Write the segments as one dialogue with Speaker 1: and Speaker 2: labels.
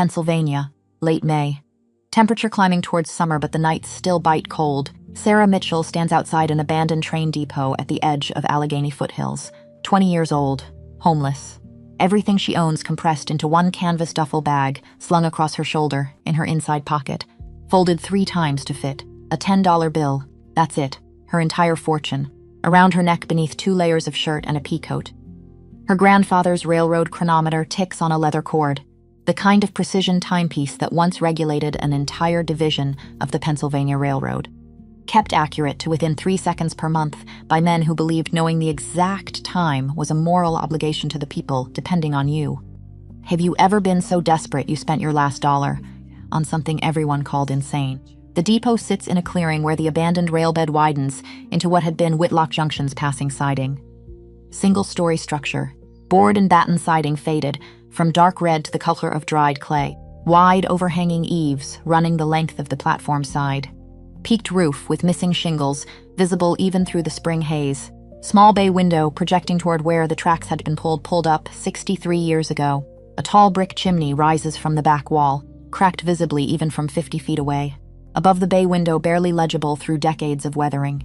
Speaker 1: Pennsylvania, late May. Temperature climbing towards summer, but the nights still bite cold. Sarah Mitchell stands outside an abandoned train depot at the edge of Allegheny foothills. 20 years old, homeless. Everything she owns compressed into one canvas duffel bag slung across her shoulder in her inside pocket, folded 3 times to fit. A $10 bill, that's it, her entire fortune, around her neck beneath 2 layers of shirt and a peacoat. Her grandfather's railroad chronometer ticks on a leather cord, the kind of precision timepiece that once regulated an entire division of the Pennsylvania Railroad, kept accurate to within 3 seconds per month by men who believed knowing the exact time was a moral obligation to the people depending on you. Have you ever been so desperate you spent your last dollar on something everyone called insane? The depot sits in a clearing where the abandoned railbed widens into what had been Whitlock Junction's passing siding. Single-story structure, board and batten siding faded from dark red to the color of dried clay, wide overhanging eaves running the length of the platform side. Peaked roof with missing shingles, visible even through the spring haze. Small bay window projecting toward where the tracks had been pulled up 63 years ago. A tall brick chimney rises from the back wall, cracked visibly even from 50 feet away. Above the bay window, barely legible through decades of weathering.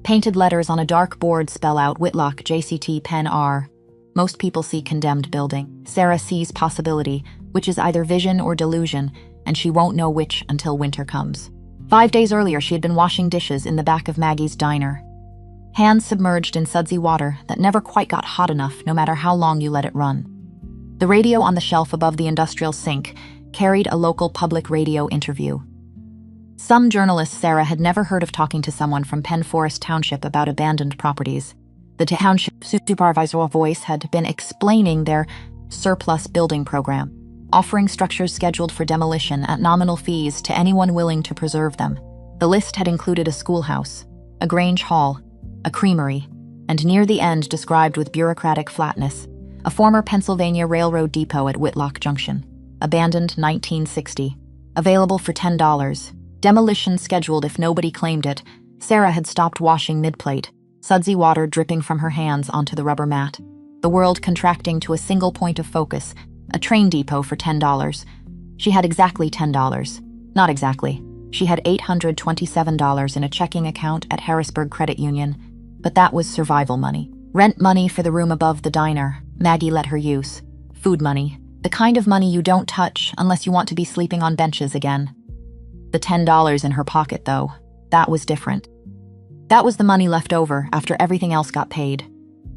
Speaker 1: Painted letters on a dark board spell out Whitlock JCT Pen R. Most people see condemned building. Sarah sees possibility, which is either vision or delusion, and she won't know which until winter comes. 5 days earlier, she had been washing dishes in the back of Maggie's diner. Hands submerged in sudsy water that never quite got hot enough no matter how long you let it run. The radio on the shelf above the industrial sink carried a local public radio interview. Some journalists Sarah had never heard of talking to someone from Penn Forest Township about abandoned properties. The township supervisor's voice had been explaining their surplus building program, offering structures scheduled for demolition at nominal fees to anyone willing to preserve them. The list had included a schoolhouse, a Grange Hall, a creamery, and near the end described with bureaucratic flatness, a former Pennsylvania Railroad depot at Whitlock Junction, abandoned 1960, available for $10. Demolition scheduled if nobody claimed it. Sarah had stopped washing mid-plate, sudsy water dripping from her hands onto the rubber mat. The world contracting to a single point of focus, a train depot for $10. She had exactly $10. Not exactly. She had $827 in a checking account at Harrisburg Credit Union, but that was survival money. Rent money for the room above the diner, Maggie let her use. Food money, the kind of money you don't touch unless you want to be sleeping on benches again. The $10 in her pocket, though, that was different. That was the money left over after everything else got paid.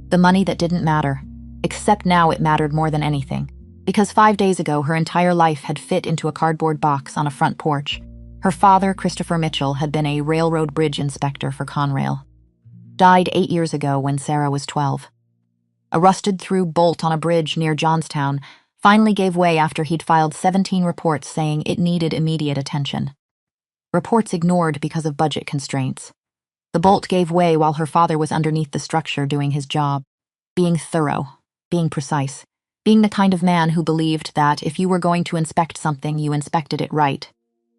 Speaker 1: The money that didn't matter, except now it mattered more than anything. Because 5 days ago, her entire life had fit into a cardboard box on a front porch. Her father, Christopher Mitchell, had been a railroad bridge inspector for Conrail. Died 8 years ago when Sarah was 12. A rusted-through bolt on a bridge near Johnstown finally gave way after he'd filed 17 reports saying it needed immediate attention. Reports ignored because of budget constraints. The bolt gave way while her father was underneath the structure doing his job. Being thorough, being precise, being the kind of man who believed that if you were going to inspect something, you inspected it right.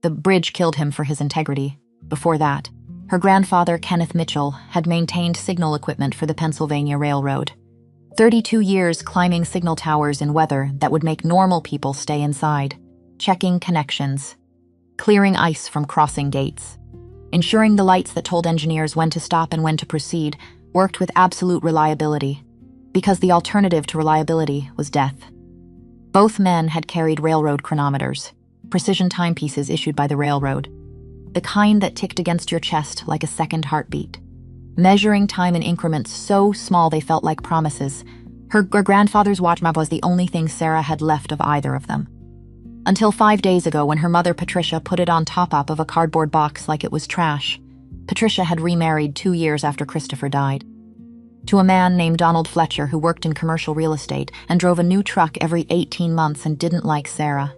Speaker 1: The bridge killed him for his integrity. Before that, her grandfather, Kenneth Mitchell, had maintained signal equipment for the Pennsylvania Railroad. 32 years climbing signal towers in weather that would make normal people stay inside, checking connections, clearing ice from crossing gates, ensuring the lights that told engineers when to stop and when to proceed worked with absolute reliability, because the alternative to reliability was death. Both men had carried railroad chronometers, precision timepieces issued by the railroad, the kind that ticked against your chest like a second heartbeat, measuring time in increments so small they felt like promises. Her grandfather's watch map was the only thing Sarah had left of either of them. Until 5 days ago when her mother Patricia put it on top of a cardboard box like it was trash. Patricia had remarried 2 years after Christopher died, to a man named Donald Fletcher who worked in commercial real estate and drove a new truck every 18 months and didn't like Sarah.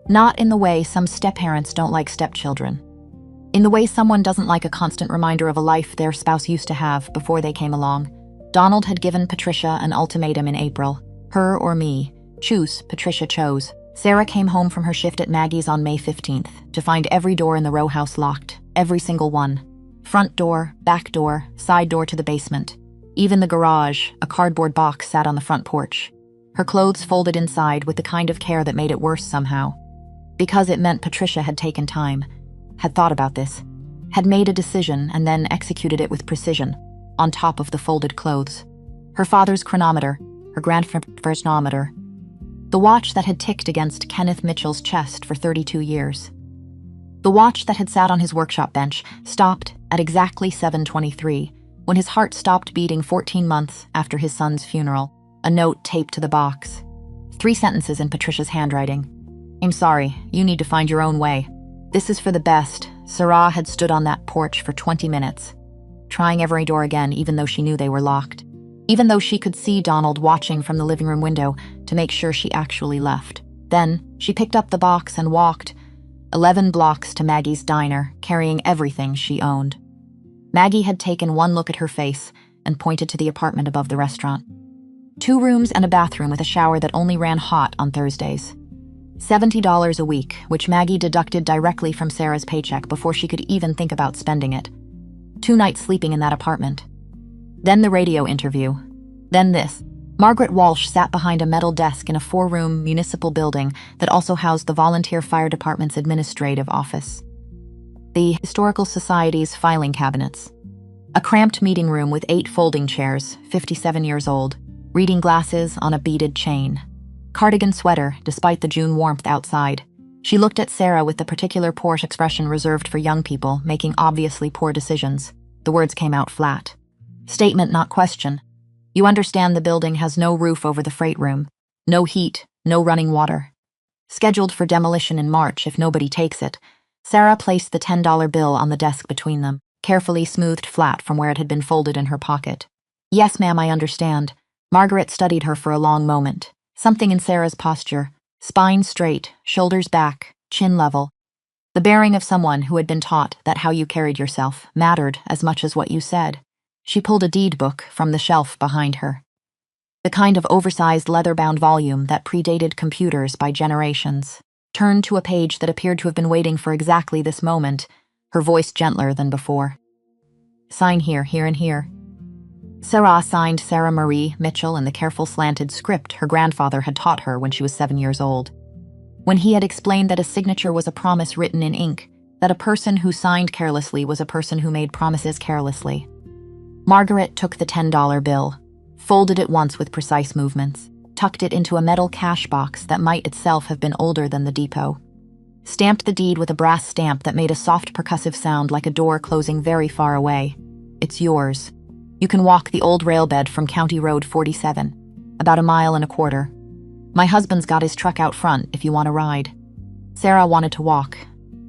Speaker 1: Not in the way some step-parents don't like stepchildren. In the way someone doesn't like a constant reminder of a life their spouse used to have before they came along. Donald had given Patricia an ultimatum in April. Her or me. Choose. Patricia chose. Sarah came home from her shift at Maggie's on May 15th to find every door in the row house locked. Every single one. Front door, back door, side door to the basement. Even the garage, a cardboard box, sat on the front porch. her clothes folded inside with the kind of care that made it worse somehow. Because it meant Patricia had taken time, had thought about this, had made a decision and then executed it with precision, on top of the folded clothes. Her father's chronometer, her grandfather's chronometer, the watch that had ticked against Kenneth Mitchell's chest for 32 years. The watch that had sat on his workshop bench stopped at exactly 7:23, when his heart stopped beating 14 months after his son's funeral, a note taped to the box. 3 sentences in Patricia's handwriting. "I'm sorry, you need to find your own way. This is for the best." Sarah had stood on that porch for 20 minutes, trying every door again even though she knew they were locked. Even though she could see Donald watching from the living room window to make sure she actually left. Then, she picked up the box and walked 11 blocks to Maggie's diner, carrying everything she owned. Maggie had taken one look at her face and pointed to the apartment above the restaurant. 2 rooms and a bathroom with a shower that only ran hot on Thursdays. $70 a week, which Maggie deducted directly from Sarah's paycheck before she could even think about spending it. 2 nights sleeping in that apartment. Then the radio interview. Then this. Margaret Walsh sat behind a metal desk in a 4-room municipal building that also housed the Volunteer Fire Department's administrative office. The Historical Society's filing cabinets. A cramped meeting room with 8 folding chairs, 57 years old, reading glasses on a beaded chain. Cardigan sweater, despite the June warmth outside. She looked at Sarah with the particular Porsche expression reserved for young people making obviously poor decisions. The words came out flat. Statement, not question. You understand the building has no roof over the freight room, no heat, no running water. Scheduled for demolition in March if nobody takes it. Sarah placed the $10 bill on the desk between them, carefully smoothed flat from where it had been folded in her pocket. Yes, ma'am, I understand. Margaret studied her for a long moment. Something in Sarah's posture, spine straight, shoulders back, chin level. The bearing of someone who had been taught that how you carried yourself mattered as much as what you said. She pulled a deed book from the shelf behind her. The kind of oversized leather-bound volume that predated computers by generations. Turned to a page that appeared to have been waiting for exactly this moment, her voice gentler than before. Sign here, here, and here. Sarah signed Sarah Marie Mitchell in the careful slanted script her grandfather had taught her when she was 7 years old. When he had explained that a signature was a promise written in ink, that a person who signed carelessly was a person who made promises carelessly. Margaret took the $10 bill, folded it once with precise movements, tucked it into a metal cash box that might itself have been older than the depot, stamped the deed with a brass stamp that made a soft percussive sound like a door closing very far away. It's yours. You can walk the old railbed from County Road 47, about 1.25 miles. My husband's got his truck out front if you want a ride. Sarah wanted to walk,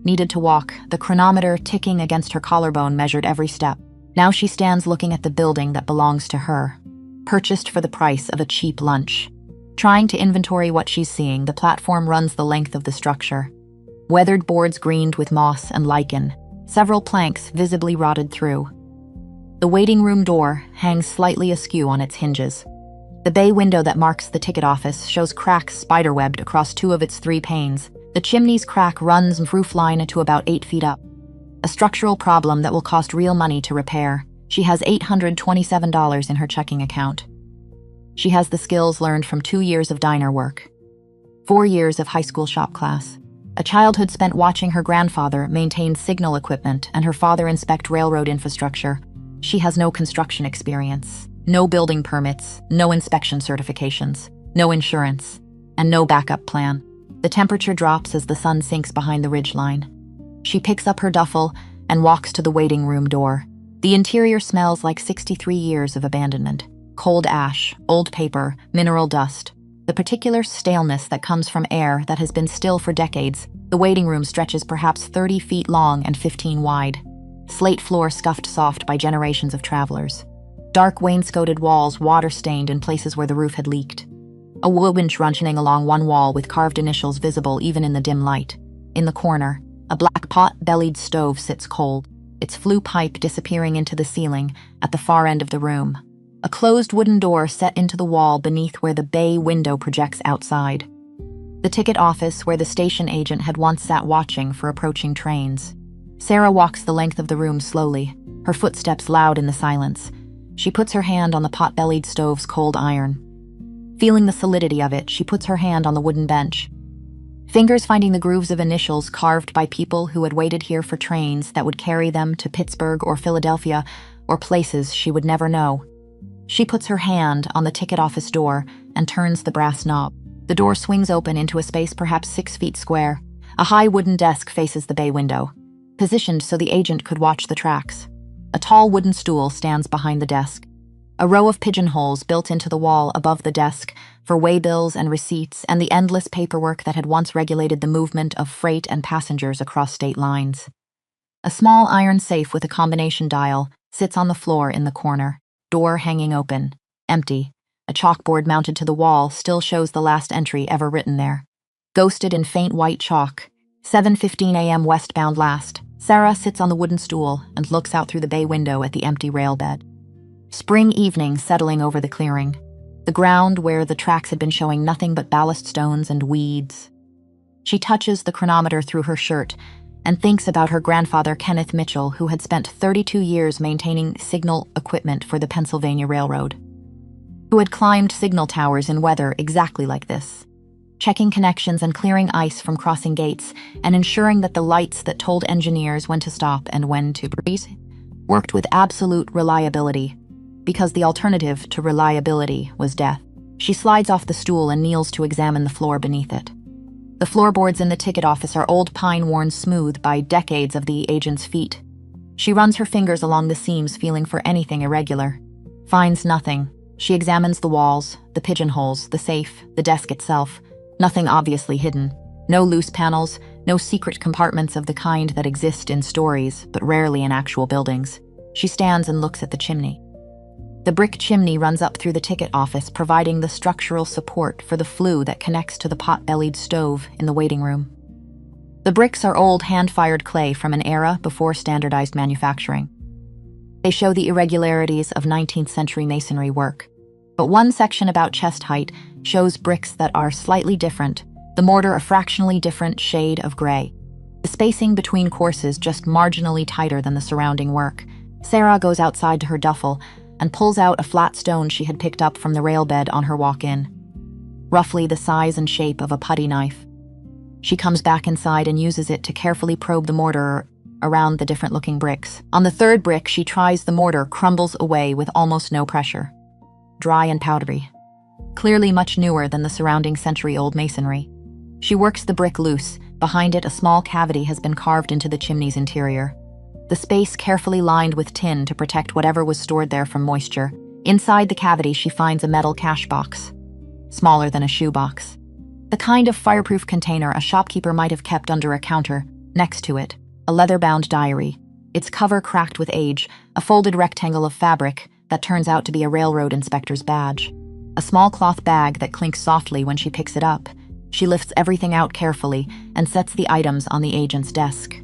Speaker 1: needed to walk. The chronometer ticking against her collarbone measured every step. Now she stands looking at the building that belongs to her, purchased for the price of a cheap lunch. Trying to inventory what she's seeing, the platform runs the length of the structure. Weathered boards greened with moss and lichen, several planks visibly rotted through. The waiting room door hangs slightly askew on its hinges. The bay window that marks the ticket office shows cracks spiderwebbed across 2 of its 3 panes. The chimney's crack runs from roofline to about 8 feet up. A structural problem that will cost real money to repair. She has $827 in her checking account. She has the skills learned from 2 years of diner work, 4 years of high school shop class, a childhood spent watching her grandfather maintain signal equipment and her father inspect railroad infrastructure. She has no construction experience, no building permits, no inspection certifications, no insurance, and no backup plan. The temperature drops as the sun sinks behind the ridgeline. She picks up her duffel and walks to the waiting room door. The interior smells like 63 years of abandonment. Cold ash, old paper, mineral dust. The particular staleness that comes from air that has been still for decades. The waiting room stretches perhaps 30 feet long and 15 wide. Slate floor scuffed soft by generations of travelers. Dark wainscoted walls water-stained in places where the roof had leaked. A woodwinch running along one wall with carved initials visible even in the dim light. In the corner, a black pot-bellied stove sits cold, its flue pipe disappearing into the ceiling at the far end of the room. A closed wooden door set into the wall beneath where the bay window projects outside. The ticket office where the station agent had once sat watching for approaching trains. Sarah walks the length of the room slowly, her footsteps loud in the silence. She puts her hand on the pot-bellied stove's cold iron. Feeling the solidity of it, she puts her hand on the wooden bench. Fingers finding the grooves of initials carved by people who had waited here for trains that would carry them to Pittsburgh or Philadelphia or places she would never know. She puts her hand on the ticket office door and turns the brass knob. The door swings open into a space perhaps 6 feet square. A high wooden desk faces the bay window, positioned so the agent could watch the tracks. A tall wooden stool stands behind the desk. A row of pigeonholes built into the wall above the desk for waybills and receipts and the endless paperwork that had once regulated the movement of freight and passengers across state lines. A small iron safe with a combination dial sits on the floor in the corner, door hanging open, empty. A chalkboard mounted to the wall still shows the last entry ever written there. Ghosted in faint white chalk, 7:15 a.m. westbound last. Sarah sits on the wooden stool and looks out through the bay window at the empty rail bed. Spring evening settling over the clearing. The ground where the tracks had been showing nothing but ballast stones and weeds. She touches the chronometer through her shirt and thinks about her grandfather Kenneth Mitchell, who had spent 32 years maintaining signal equipment for the Pennsylvania Railroad, who had climbed signal towers in weather exactly like this, checking connections and clearing ice from crossing gates and ensuring that the lights that told engineers when to stop and when to breathe worked with absolute reliability, because the alternative to reliability was death. She slides off the stool and kneels to examine the floor beneath it. The floorboards in the ticket office are old pine worn smooth by decades of the agent's feet. She runs her fingers along the seams, feeling for anything irregular. Finds nothing. She examines the walls, the pigeonholes, the safe, the desk itself. Nothing obviously hidden. No loose panels, no secret compartments of the kind that exist in stories, but rarely in actual buildings. She stands and looks at the chimney. The brick chimney runs up through the ticket office, providing the structural support for the flue that connects to the pot-bellied stove in the waiting room. The bricks are old hand-fired clay from an era before standardized manufacturing. They show the irregularities of 19th century masonry work. But one section about chest height shows bricks that are slightly different, the mortar a fractionally different shade of gray. The spacing between courses just marginally tighter than the surrounding work. Sarah goes outside to her duffel and pulls out a flat stone she had picked up from the rail bed on her walk-in, roughly the size and shape of a putty knife. She comes back inside and uses it to carefully probe the mortar around the different-looking bricks. On the third brick, she tries the mortar, crumbles away with almost no pressure. Dry and powdery. Clearly much newer than the surrounding century-old masonry. She works the brick loose. Behind it, a small cavity has been carved into the chimney's interior. The space carefully lined with tin to protect whatever was stored there from moisture. Inside the cavity, she finds a metal cash box, smaller than a shoebox. The kind of fireproof container a shopkeeper might have kept under a counter. Next to it, a leather-bound diary, its cover cracked with age, a folded rectangle of fabric that turns out to be a railroad inspector's badge. A small cloth bag that clinks softly when she picks it up. She lifts everything out carefully and sets the items on the agent's desk.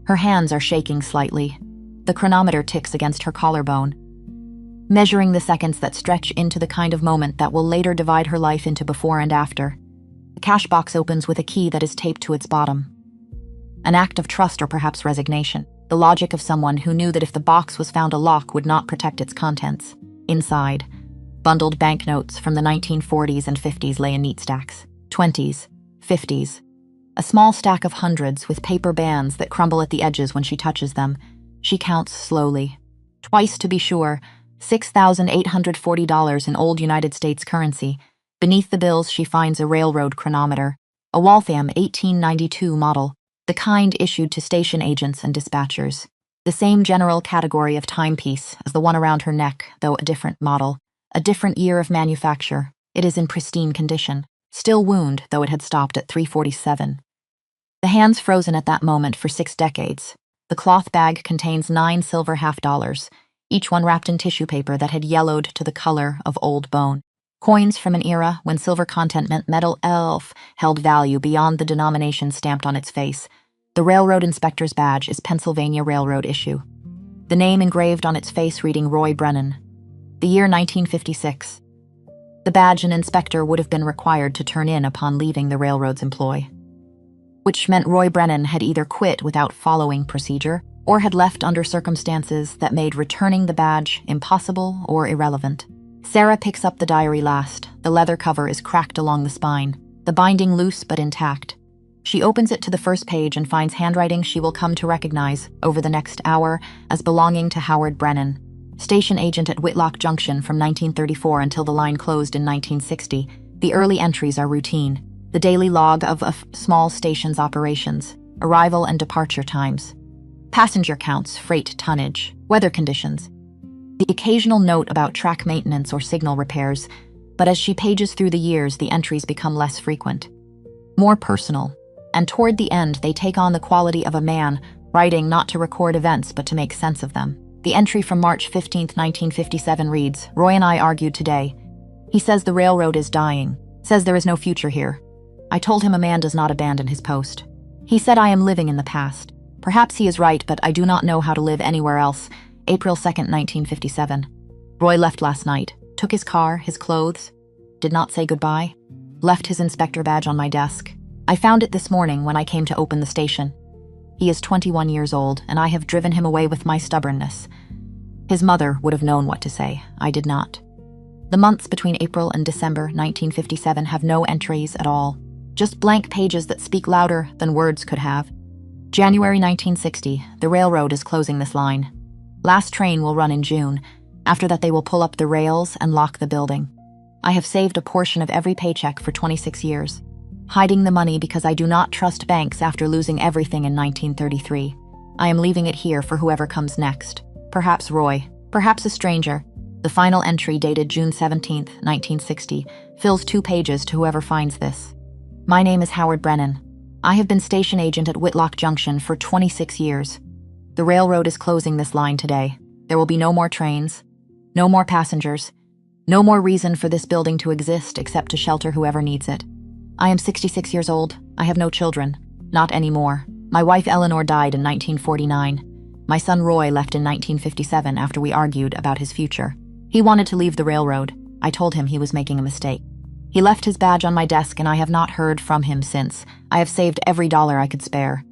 Speaker 1: Her hands are shaking slightly. The chronometer ticks against her collarbone, measuring the seconds that stretch into the kind of moment that will later divide her life into before and after. The cash box opens with a key that is taped to its bottom. An act of trust or perhaps resignation. The logic of someone who knew that if the box was found, a lock would not protect its contents. Inside, bundled banknotes from the 1940s and 50s lay in neat stacks. 20s, 50s. A small stack of hundreds with paper bands that crumble at the edges when she touches them. She counts slowly. Twice to be sure, $6,840 in old United States currency. Beneath the bills, she finds a railroad chronometer, a Waltham 1892 model, the kind issued to station agents and dispatchers. The same general category of timepiece as the one around her neck, though a different model, a different year of manufacture. It is in pristine condition, still wound, though it had stopped at 347. The hands frozen at that moment for 6 decades. The cloth bag contains 9 silver half-dollars, each one wrapped in tissue paper that had yellowed to the color of old bone. Coins from an era when silver content meant metal elf held value beyond the denomination stamped on its face. The railroad inspector's badge is Pennsylvania Railroad issue. The name engraved on its face reading Roy Brennan. The year 1956. The badge an inspector would have been required to turn in upon leaving the railroad's employ, which meant Roy Brennan had either quit without following procedure or had left under circumstances that made returning the badge impossible or irrelevant. Sarah picks up the diary last. The leather cover is cracked along the spine, the binding loose but intact. She opens it to the first page and finds handwriting she will come to recognize over the next hour as belonging to Howard Brennan, station agent at Whitlock Junction from 1934 until the line closed in 1960. The early entries are routine, the daily log of a small station's operations, arrival and departure times, passenger counts, freight tonnage, weather conditions, the occasional note about track maintenance or signal repairs, but as she pages through the years, the entries become less frequent, more personal, and toward the end, they take on the quality of a man writing not to record events but to make sense of them. The entry from March 15, 1957 reads, "Roy and I argued today. He says the railroad is dying, says there is no future here. I told him a man does not abandon his post. He said I am living in the past. Perhaps he is right, but I do not know how to live anywhere else. April 2nd, 1957. Roy left last night, took his car, his clothes, did not say goodbye, left his inspector badge on my desk. I found it this morning when I came to open the station. He is 21 years old, and I have driven him away with my stubbornness. His mother would have known what to say. I did not. The months between April and December 1957 have no entries at all, just blank pages that speak louder than words could have. January 1960, the railroad is closing this line. Last train will run in June. After that, they will pull up the rails and lock the building. I have saved a portion of every paycheck for 26 years, hiding the money because I do not trust banks after losing everything in 1933. I am leaving it here for whoever comes next. Perhaps Roy, perhaps a stranger." The final entry, dated June 17, 1960, fills 2 pages to whoever finds this. "My name is Howard Brennan. I have been station agent at Whitlock Junction for 26 years. The railroad is closing this line today. There will be no more trains, no more passengers, no more reason for this building to exist except to shelter whoever needs it. I am 66 years old. I have no children. Not anymore. My wife Eleanor died in 1949. My son Roy left in 1957 after we argued about his future. He wanted to leave the railroad. I told him he was making a mistake. He left his badge on my desk and I have not heard from him since. I have saved every dollar I could spare.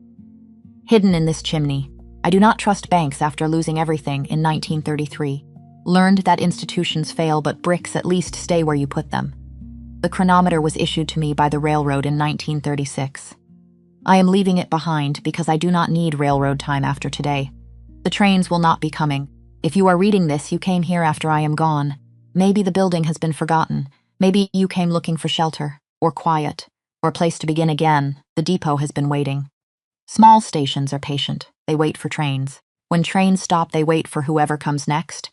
Speaker 1: Hidden in this chimney. I do not trust banks after losing everything in 1933. Learned that institutions fail, but bricks at least stay where you put them. The chronometer was issued to me by the railroad in 1936. I am leaving it behind because I do not need railroad time after today. The trains will not be coming. If you are reading this, you came here after I am gone. Maybe the building has been forgotten. Maybe you came looking for shelter, or quiet, or a place to begin again. The depot has been waiting. Small stations are patient. They wait for trains. When trains stop, they wait for whoever comes next.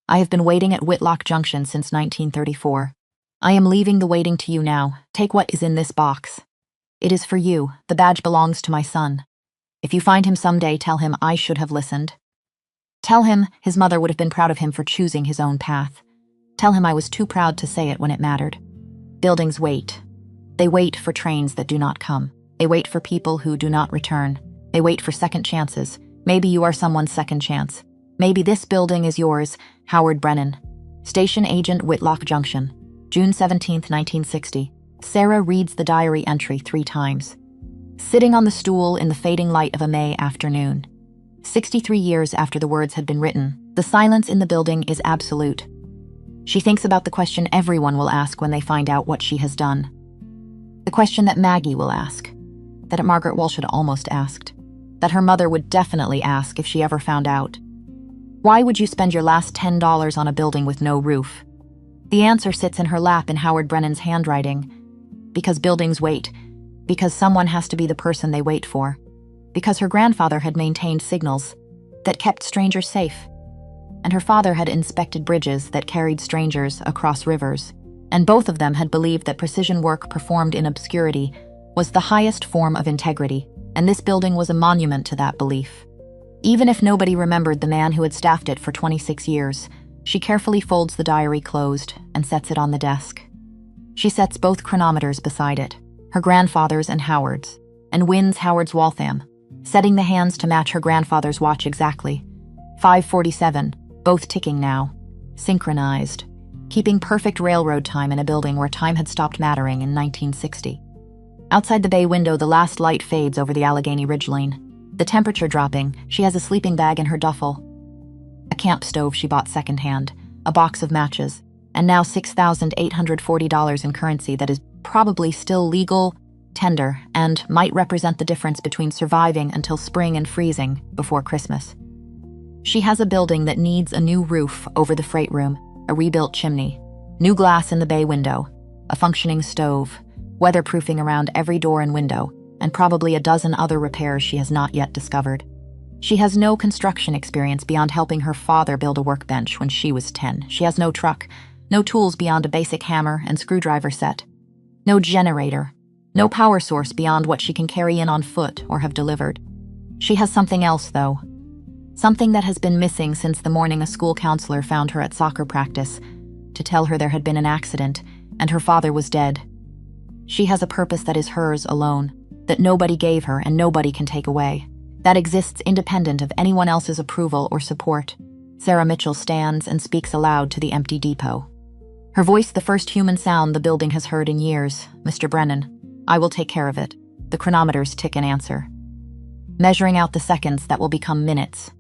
Speaker 1: I have been waiting at Whitlock Junction since 1934. I am leaving the waiting to you now. Take what is in this box. It is for you. The badge belongs to my son. If you find him someday, tell him I should have listened. Tell him his mother would have been proud of him for choosing his own path. Tell him I was too proud to say it when it mattered. Buildings wait. They wait for trains that do not come. They wait for people who do not return. They wait for second chances. Maybe you are someone's second chance. Maybe this building is yours. Howard Brennan. Station Agent, Whitlock Junction. June 17, 1960. Sarah reads the diary entry 3 times. Sitting on the stool in the fading light of a May afternoon. 63 years after the words had been written, the silence in the building is absolute. She thinks about the question everyone will ask when they find out what she has done. The question that Maggie will ask, that Margaret Walsh had almost asked, that her mother would definitely ask if she ever found out. Why would you spend your last $10 on a building with no roof? The answer sits in her lap in Howard Brennan's handwriting. Because buildings wait. Because someone has to be the person they wait for. Because her grandfather had maintained signals that kept strangers safe. And her father had inspected bridges that carried strangers across rivers. And both of them had believed that precision work performed in obscurity was the highest form of integrity, and this building was a monument to that belief. Even if nobody remembered the man who had staffed it for 26 years, she carefully folds the diary closed and sets it on the desk. She sets both chronometers beside it, her grandfather's and Howard's, and wins Howard's Waltham, setting the hands to match her grandfather's watch exactly. 5:47, both ticking now, synchronized, keeping perfect railroad time in a building where time had stopped mattering in 1960. Outside the bay window, the last light fades over the Allegheny ridgeline. The temperature dropping, she has a sleeping bag in her duffel. A camp stove she bought secondhand, a box of matches, And now $6,840 in currency that is probably still legal, tender, and might represent the difference between surviving until spring and freezing before Christmas. She has a building that needs a new roof over the freight room, a rebuilt chimney, new glass in the bay window, a functioning stove, weatherproofing around every door and window, and probably a dozen other repairs she has not yet discovered. She has no construction experience beyond helping her father build a workbench when she was 10. She has no truck, no tools beyond a basic hammer and screwdriver set, no generator, no power source beyond what she can carry in on foot or have delivered. She has something else, though. Something that has been missing since the morning a school counselor found her at soccer practice to tell her there had been an accident and her father was dead. She has a purpose that is hers alone, that nobody gave her and nobody can take away, that exists independent of anyone else's approval or support. Sarah Mitchell stands and speaks aloud to the empty depot. Her voice the first human sound the building has heard in years. "Mr. Brennan, I will take care of it." The chronometers tick in answer, measuring out the seconds that will become minutes.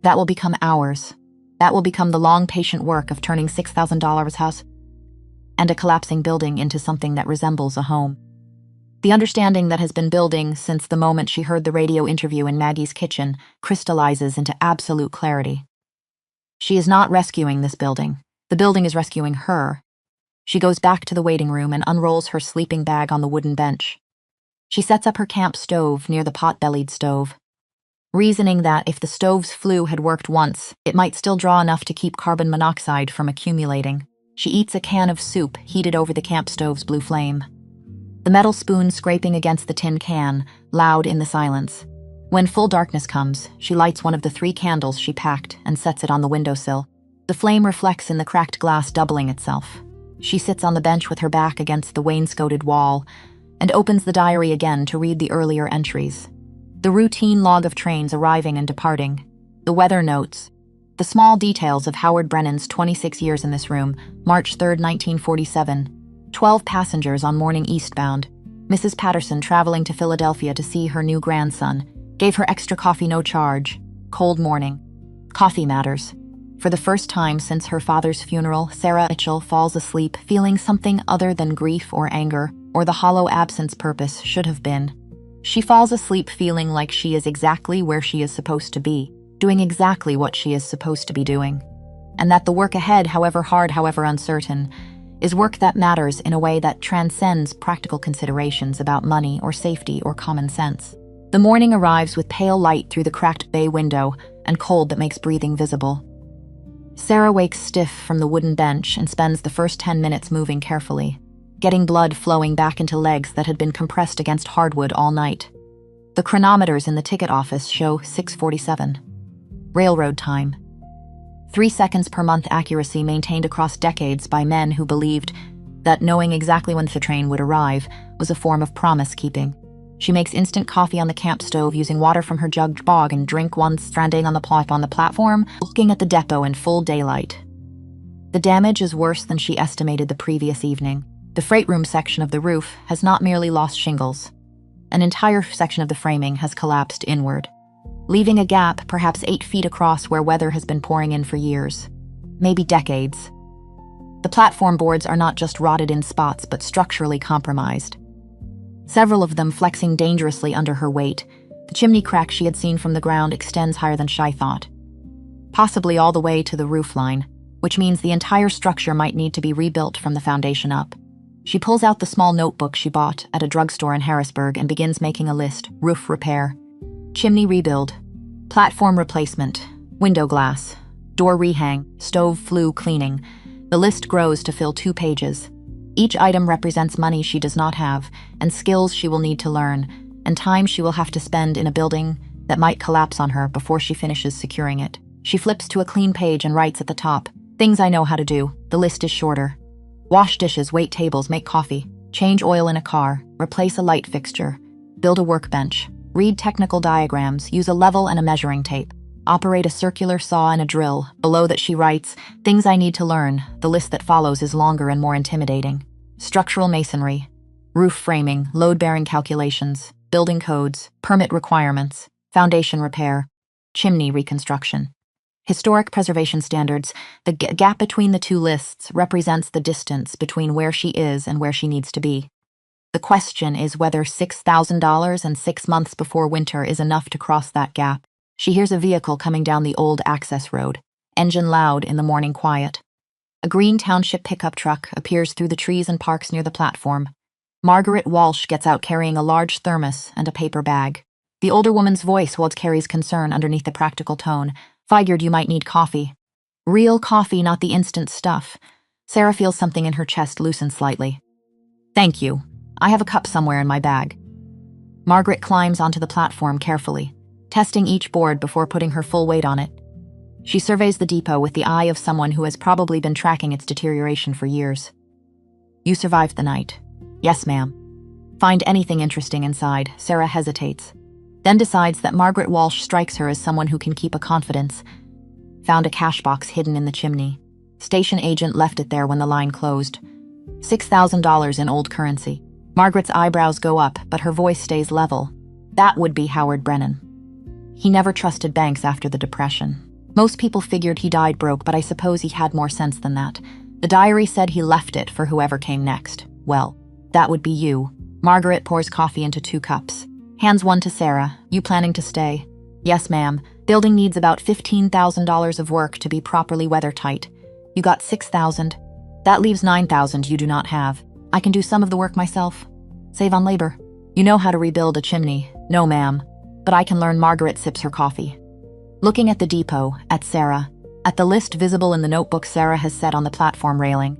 Speaker 1: That will become hours. That will become the long, patient work of turning $6,000 house and a collapsing building into something that resembles a home. The understanding that has been building since the moment she heard the radio interview in Maggie's kitchen crystallizes into absolute clarity. She is not rescuing this building. The building is rescuing her. She goes back to the waiting room and unrolls her sleeping bag on the wooden bench. She sets up her camp stove near the pot-bellied stove, reasoning that if the stove's flue had worked once, it might still draw enough to keep carbon monoxide from accumulating. She eats a can of soup heated over the camp stove's blue flame, the metal spoon scraping against the tin can, loud in the silence. When full darkness comes, she lights one of the 3 candles she packed and sets it on the windowsill. The flame reflects in the cracked glass, doubling itself. She sits on the bench with her back against the wainscoted wall and opens the diary again to read the earlier entries. The routine log of trains arriving and departing, the weather notes, the small details of Howard Brennan's 26 years in this room, March 3, 1947, 12 passengers on morning eastbound, Mrs. Patterson traveling to Philadelphia to see her new grandson, gave her extra coffee no charge, cold morning. Coffee matters. For the first time since her father's funeral, Sarah Mitchell falls asleep feeling something other than grief or anger, or the hollow absence purpose should have been. She falls asleep feeling like she is exactly where she is supposed to be, doing exactly what she is supposed to be doing. And that the work ahead, however hard, however uncertain, is work that matters in a way that transcends practical considerations about money or safety or common sense. The morning arrives with pale light through the cracked bay window and cold that makes breathing visible. Sarah wakes stiff from the wooden bench and spends the first 10 minutes moving carefully, getting blood flowing back into legs that had been compressed against hardwood all night. The chronometers in the ticket office show 6:47. Railroad time. 3 seconds per month accuracy maintained across decades by men who believed that knowing exactly when the train would arrive was a form of promise-keeping. She makes instant coffee on the camp stove using water from her jugged bog and drink one standing on the platform, looking at the depot in full daylight. The damage is worse than she estimated the previous evening. The freight room section of the roof has not merely lost shingles. An entire section of the framing has collapsed inward, leaving a gap perhaps 8 feet across where weather has been pouring in for years, maybe decades. The platform boards are not just rotted in spots but structurally compromised, several of them flexing dangerously under her weight. The chimney crack she had seen from the ground extends higher than she thought, possibly all the way to the roof line, which means the entire structure might need to be rebuilt from the foundation up. She pulls out the small notebook she bought at a drugstore in Harrisburg and begins making a list: roof repair, chimney rebuild, platform replacement, window glass, door rehang, stove flue cleaning. The list grows to fill 2 pages. Each item represents money she does not have, and skills she will need to learn, and time she will have to spend in a building that might collapse on her before she finishes securing it. She flips to a clean page and writes at the top, "Things I know how to do." The list is shorter. Wash dishes, wait tables, make coffee, change oil in a car, replace a light fixture, build a workbench, read technical diagrams, use a level and a measuring tape, operate a circular saw and a drill. Below that she writes, "Things I need to learn." The list that follows is longer and more intimidating. Structural masonry, roof framing, load-bearing calculations, building codes, permit requirements, foundation repair, chimney reconstruction. Historic preservation standards, the gap between the two lists represents the distance between where she is and where she needs to be. The question is whether $6,000 and 6 months before winter is enough to cross that gap. She hears a vehicle coming down the old access road, engine loud in the morning quiet. A green township pickup truck appears through the trees and parks near the platform. Margaret Walsh gets out carrying a large thermos and a paper bag. The older woman's voice holds Carrie's concern underneath the practical tone. Figured you might need coffee. Real coffee, not the instant stuff. Sarah feels something in her chest loosen slightly. Thank you. I have a cup somewhere in my bag. Margaret climbs onto the platform carefully, testing each board before putting her full weight on it. She surveys the depot with the eye of someone who has probably been tracking its deterioration for years. You survived the night. Yes, ma'am. Find anything interesting inside. Sarah hesitates, then decides that Margaret Walsh strikes her as someone who can keep a confidence. Found a cash box hidden in the chimney. Station agent left it there when the line closed. $6,000 in old currency. Margaret's eyebrows go up, but her voice stays level. That would be Howard Brennan. He never trusted banks after the Depression. Most people figured he died broke, but I suppose he had more sense than that. The diary said he left it for whoever came next. Well, that would be you. Margaret pours coffee into 2 cups. Hands one to Sarah. You planning to stay? Yes, ma'am. Building needs about $15,000 of work to be properly weather-tight. You got $6,000. That leaves $9,000 you do not have. I can do some of the work myself. Save on labor. You know how to rebuild a chimney. No, ma'am. But I can learn. Margaret sips her coffee. Looking at the depot, at Sarah, at the list visible in the notebook Sarah has set on the platform railing.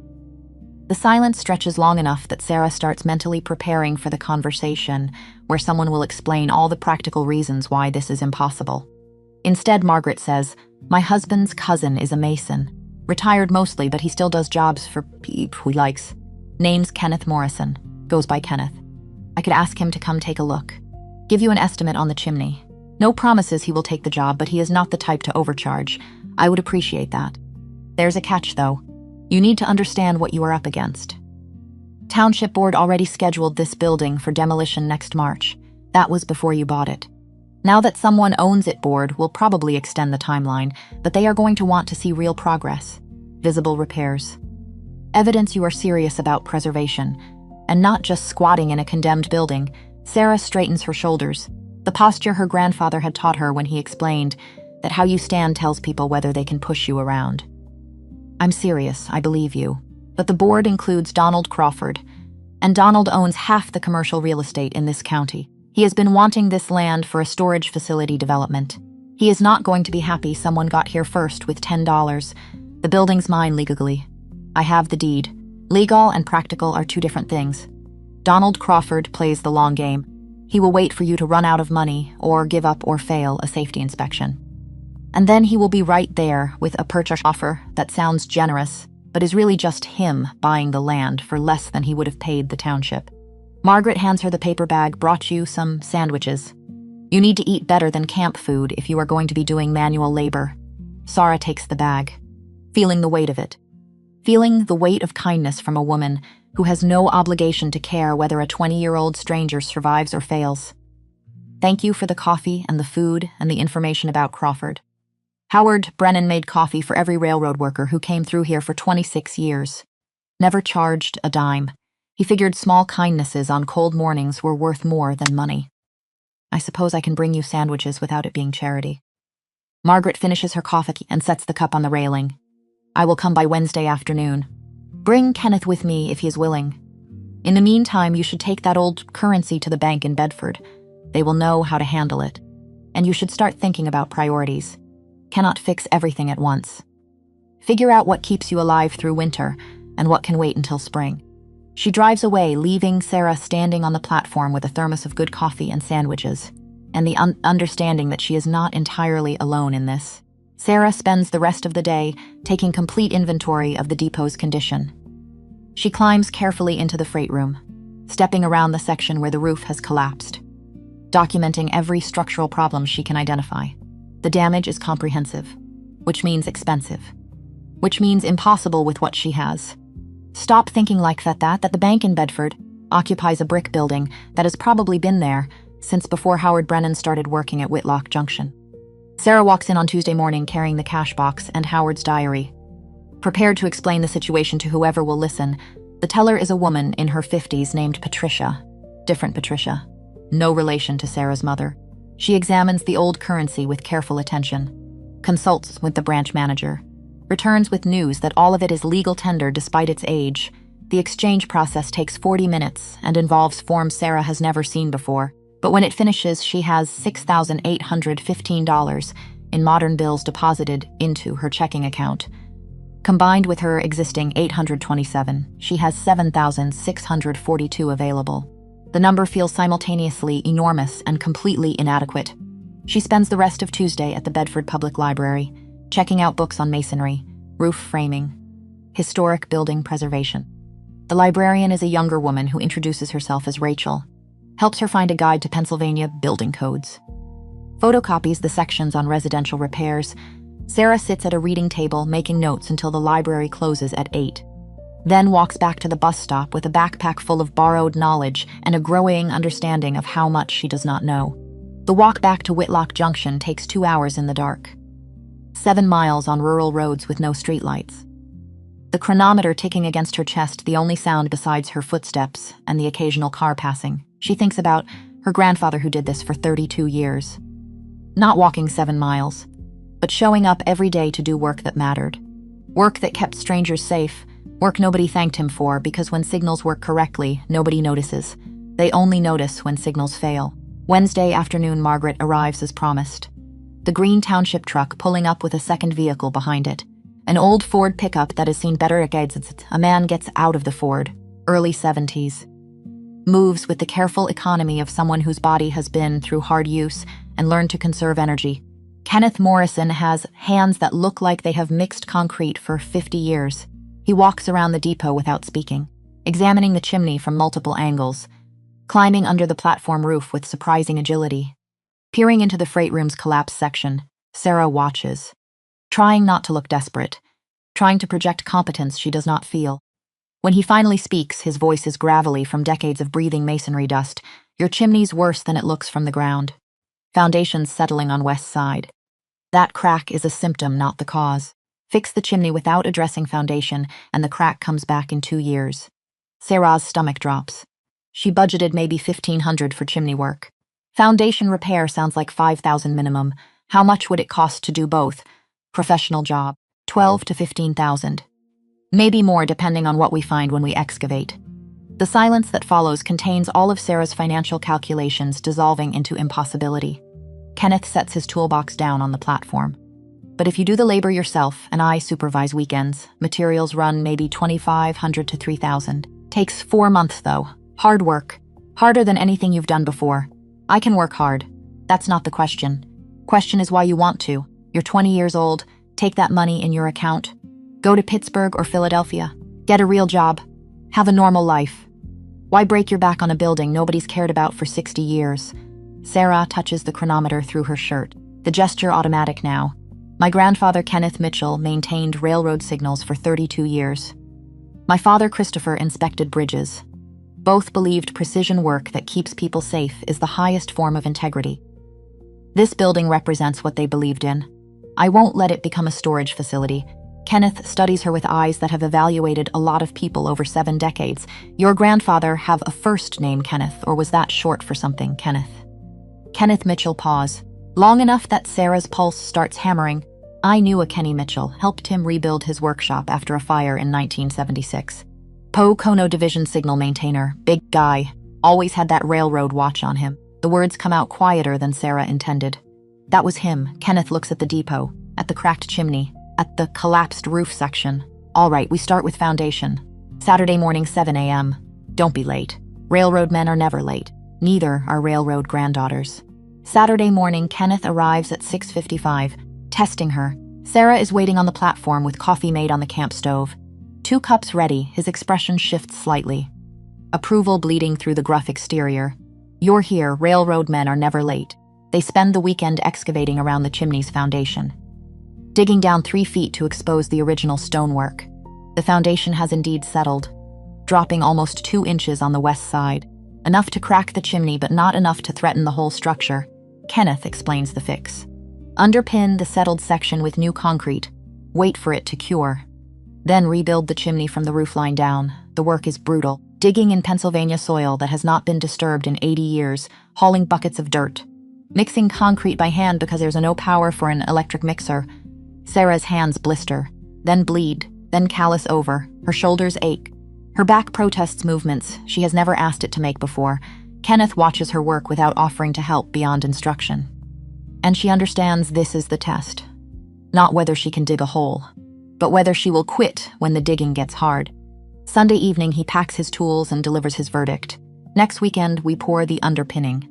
Speaker 1: The silence stretches long enough that Sarah starts mentally preparing for the conversation where someone will explain all the practical reasons why this is impossible. Instead, Margaret says, my husband's cousin is a mason. Retired mostly, but he still does jobs for people he likes. Name's Kenneth Morrison. Goes by Kenneth. I could ask him to come take a look. Give you an estimate on the chimney. No promises he will take the job, but he is not the type to overcharge. I would appreciate that. There's a catch, though. You need to understand what you are up against. Township Board already scheduled this building for demolition next March. That was before you bought it. Now that someone owns it, Board will probably extend the timeline, but they are going to want to see real progress. Visible repairs. Evidence you are serious about preservation, and not just squatting in a condemned building. Sarah straightens her shoulders, the posture her grandfather had taught her when he explained that how you stand tells people whether they can push you around. I'm serious, I believe you. But the board includes Donald Crawford, and Donald owns half the commercial real estate in this county. He has been wanting this land for a storage facility development. He is not going to be happy someone got here first with $10. The building's mine legally. I have the deed. Legal and practical are 2 different things. Donald Crawford plays the long game. He will wait for you to run out of money or give up or fail a safety inspection. And then he will be right there with a purchase offer that sounds generous, but is really just him buying the land for less than he would have paid the township. Margaret hands her the paper bag. Brought you some sandwiches. You need to eat better than camp food if you are going to be doing manual labor. Sarah takes the bag, feeling the weight of it. Feeling the weight of kindness from a woman who has no obligation to care whether a 20-year-old stranger survives or fails. Thank you for the coffee and the food and the information about Crawford. Howard Brennan made coffee for every railroad worker who came through here for 26 years. Never charged a dime. He figured small kindnesses on cold mornings were worth more than money. I suppose I can bring you sandwiches without it being charity. Margaret finishes her coffee and sets the cup on the railing. I will come by Wednesday afternoon. Bring Kenneth with me if he is willing. In the meantime, you should take that old currency to the bank in Bedford. They will know how to handle it. And you should start thinking about priorities. Cannot fix everything at once. Figure out what keeps you alive through winter and what can wait until spring. She drives away, leaving Sarah standing on the platform with a thermos of good coffee and sandwiches, and the understanding that she is not entirely alone in this. Sarah spends the rest of the day taking complete inventory of the depot's condition. She climbs carefully into the freight room, stepping around the section where the roof has collapsed, documenting every structural problem she can identify. The damage is comprehensive, which means expensive, which means impossible with what she has. Stop thinking like that the bank in Bedford occupies a brick building that has probably been there since before Howard Brennan started working at Whitlock Junction. Sarah walks in on Tuesday morning carrying the cash box and Howard's diary. Prepared to explain the situation to whoever will listen, the teller is a woman in her 50s named Patricia. Different Patricia. No relation to Sarah's mother. She examines the old currency with careful attention, consults with the branch manager, returns with news that all of it is legal tender despite its age. The exchange process takes 40 minutes and involves forms Sarah has never seen before, but when it finishes, she has $6,815 in modern bills deposited into her checking account. Combined with her existing $827, she has $7,642 available. The number feels simultaneously enormous and completely inadequate. She spends the rest of Tuesday at the Bedford Public Library, checking out books on masonry, roof framing, historic building preservation. The librarian is a younger woman who introduces herself as Rachel, helps her find a guide to Pennsylvania building codes, photocopies the sections on residential repairs. Sarah sits at a reading table making notes until the library closes at 8. Then walks back to the bus stop with a backpack full of borrowed knowledge and a growing understanding of how much she does not know. The walk back to Whitlock Junction takes 2 hours in the dark. 7 miles on rural roads with no streetlights. The chronometer ticking against her chest, the only sound besides her footsteps and the occasional car passing. She thinks about her grandfather who did this for 32 years. Not walking 7 miles, but showing up every day to do work that mattered. Work that kept strangers safe. Work nobody thanked him for, because when signals work correctly, nobody notices. They only notice when signals fail. Wednesday afternoon, Margaret arrives as promised. The green township truck pulling up with a second vehicle behind it. An old Ford pickup that has seen better decades. A man gets out of the Ford, early 70s. Moves with the careful economy of someone whose body has been through hard use and learned to conserve energy. Kenneth Morrison has hands that look like they have mixed concrete for 50 years. He walks around the depot without speaking, examining the chimney from multiple angles, climbing under the platform roof with surprising agility. Peering into the freight room's collapsed section, Sarah watches, trying not to look desperate, trying to project competence she does not feel. When he finally speaks, his voice is gravelly from decades of breathing masonry dust. Your chimney's worse than it looks from the ground. Foundations settling on west side. That crack is a symptom, not the cause. Fix the chimney without addressing foundation, and the crack comes back in 2 years. Sarah's stomach drops. She budgeted maybe $1,500 for chimney work. Foundation repair sounds like $5,000 minimum. How much would it cost to do both? Professional job, $12,000 to $15,000. Maybe more depending on what we find when we excavate. The silence that follows contains all of Sarah's financial calculations dissolving into impossibility. Kenneth sets his toolbox down on the platform. But if you do the labor yourself, and I supervise weekends, materials run maybe $2,500 to $3,000. Takes 4 months though. Hard work. Harder than anything you've done before. I can work hard. That's not the question. Question is why you want to. You're 20 years old. Take that money in your account. Go to Pittsburgh or Philadelphia. Get a real job. Have a normal life. Why break your back on a building nobody's cared about for 60 years? Sarah touches the chronometer through her shirt. The gesture automatic now. My grandfather, Kenneth Mitchell, maintained railroad signals for 32 years. My father, Christopher, inspected bridges. Both believed precision work that keeps people safe is the highest form of integrity. This building represents what they believed in. I won't let it become a storage facility. Kenneth studies her with eyes that have evaluated a lot of people over 7 decades. Your grandfather have a first name, Kenneth, or was that short for something, Kenneth? Kenneth Mitchell pause. Long enough that Sarah's pulse starts hammering. I knew a Kenny Mitchell, helped him rebuild his workshop after a fire in 1976. Pocono Division signal maintainer, big guy, always had that railroad watch on him. The words come out quieter than Sarah intended. That was him. Kenneth looks at the depot, at the cracked chimney, at the collapsed roof section. All right, we start with foundation. Saturday morning, 7 a.m. Don't be late. Railroad men are never late. Neither are railroad granddaughters. Saturday morning, Kenneth arrives at 6:55, testing her. Sarah is waiting on the platform with coffee made on the camp stove. 2 cups ready, his expression shifts slightly. Approval bleeding through the gruff exterior. You're here, railroad men are never late. They spend the weekend excavating around the chimney's foundation, digging down 3 feet to expose the original stonework. The foundation has indeed settled, dropping almost 2 inches on the west side, enough to crack the chimney but not enough to threaten the whole structure. Kenneth explains the fix. Underpin the settled section with new concrete. Wait for it to cure. Then rebuild the chimney from the roofline down. The work is brutal. Digging in Pennsylvania soil that has not been disturbed in 80 years, hauling buckets of dirt. Mixing concrete by hand because there's no power for an electric mixer. Sarah's hands blister, then bleed, then callous over. Her shoulders ache. Her back protests movements she has never asked it to make before. Kenneth watches her work without offering to help beyond instruction. And she understands this is the test. Not whether she can dig a hole, but whether she will quit when the digging gets hard. Sunday evening, he packs his tools and delivers his verdict. Next weekend, we pour the underpinning.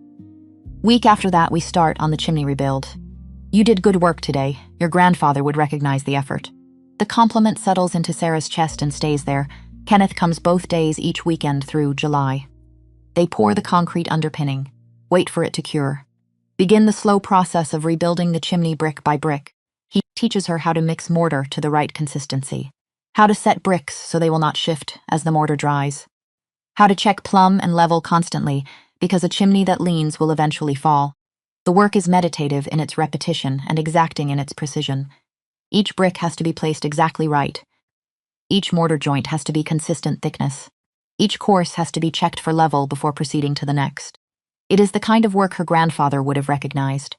Speaker 1: Week after that, we start on the chimney rebuild. You did good work today. Your grandfather would recognize the effort. The compliment settles into Sarah's chest and stays there. Kenneth comes both days each weekend through July. They pour the concrete underpinning. Wait for it to cure. Begin the slow process of rebuilding the chimney brick by brick. He teaches her how to mix mortar to the right consistency. How to set bricks so they will not shift as the mortar dries. How to check plumb and level constantly, because a chimney that leans will eventually fall. The work is meditative in its repetition and exacting in its precision. Each brick has to be placed exactly right. Each mortar joint has to be consistent thickness. Each course has to be checked for level before proceeding to the next. It is the kind of work her grandfather would have recognized,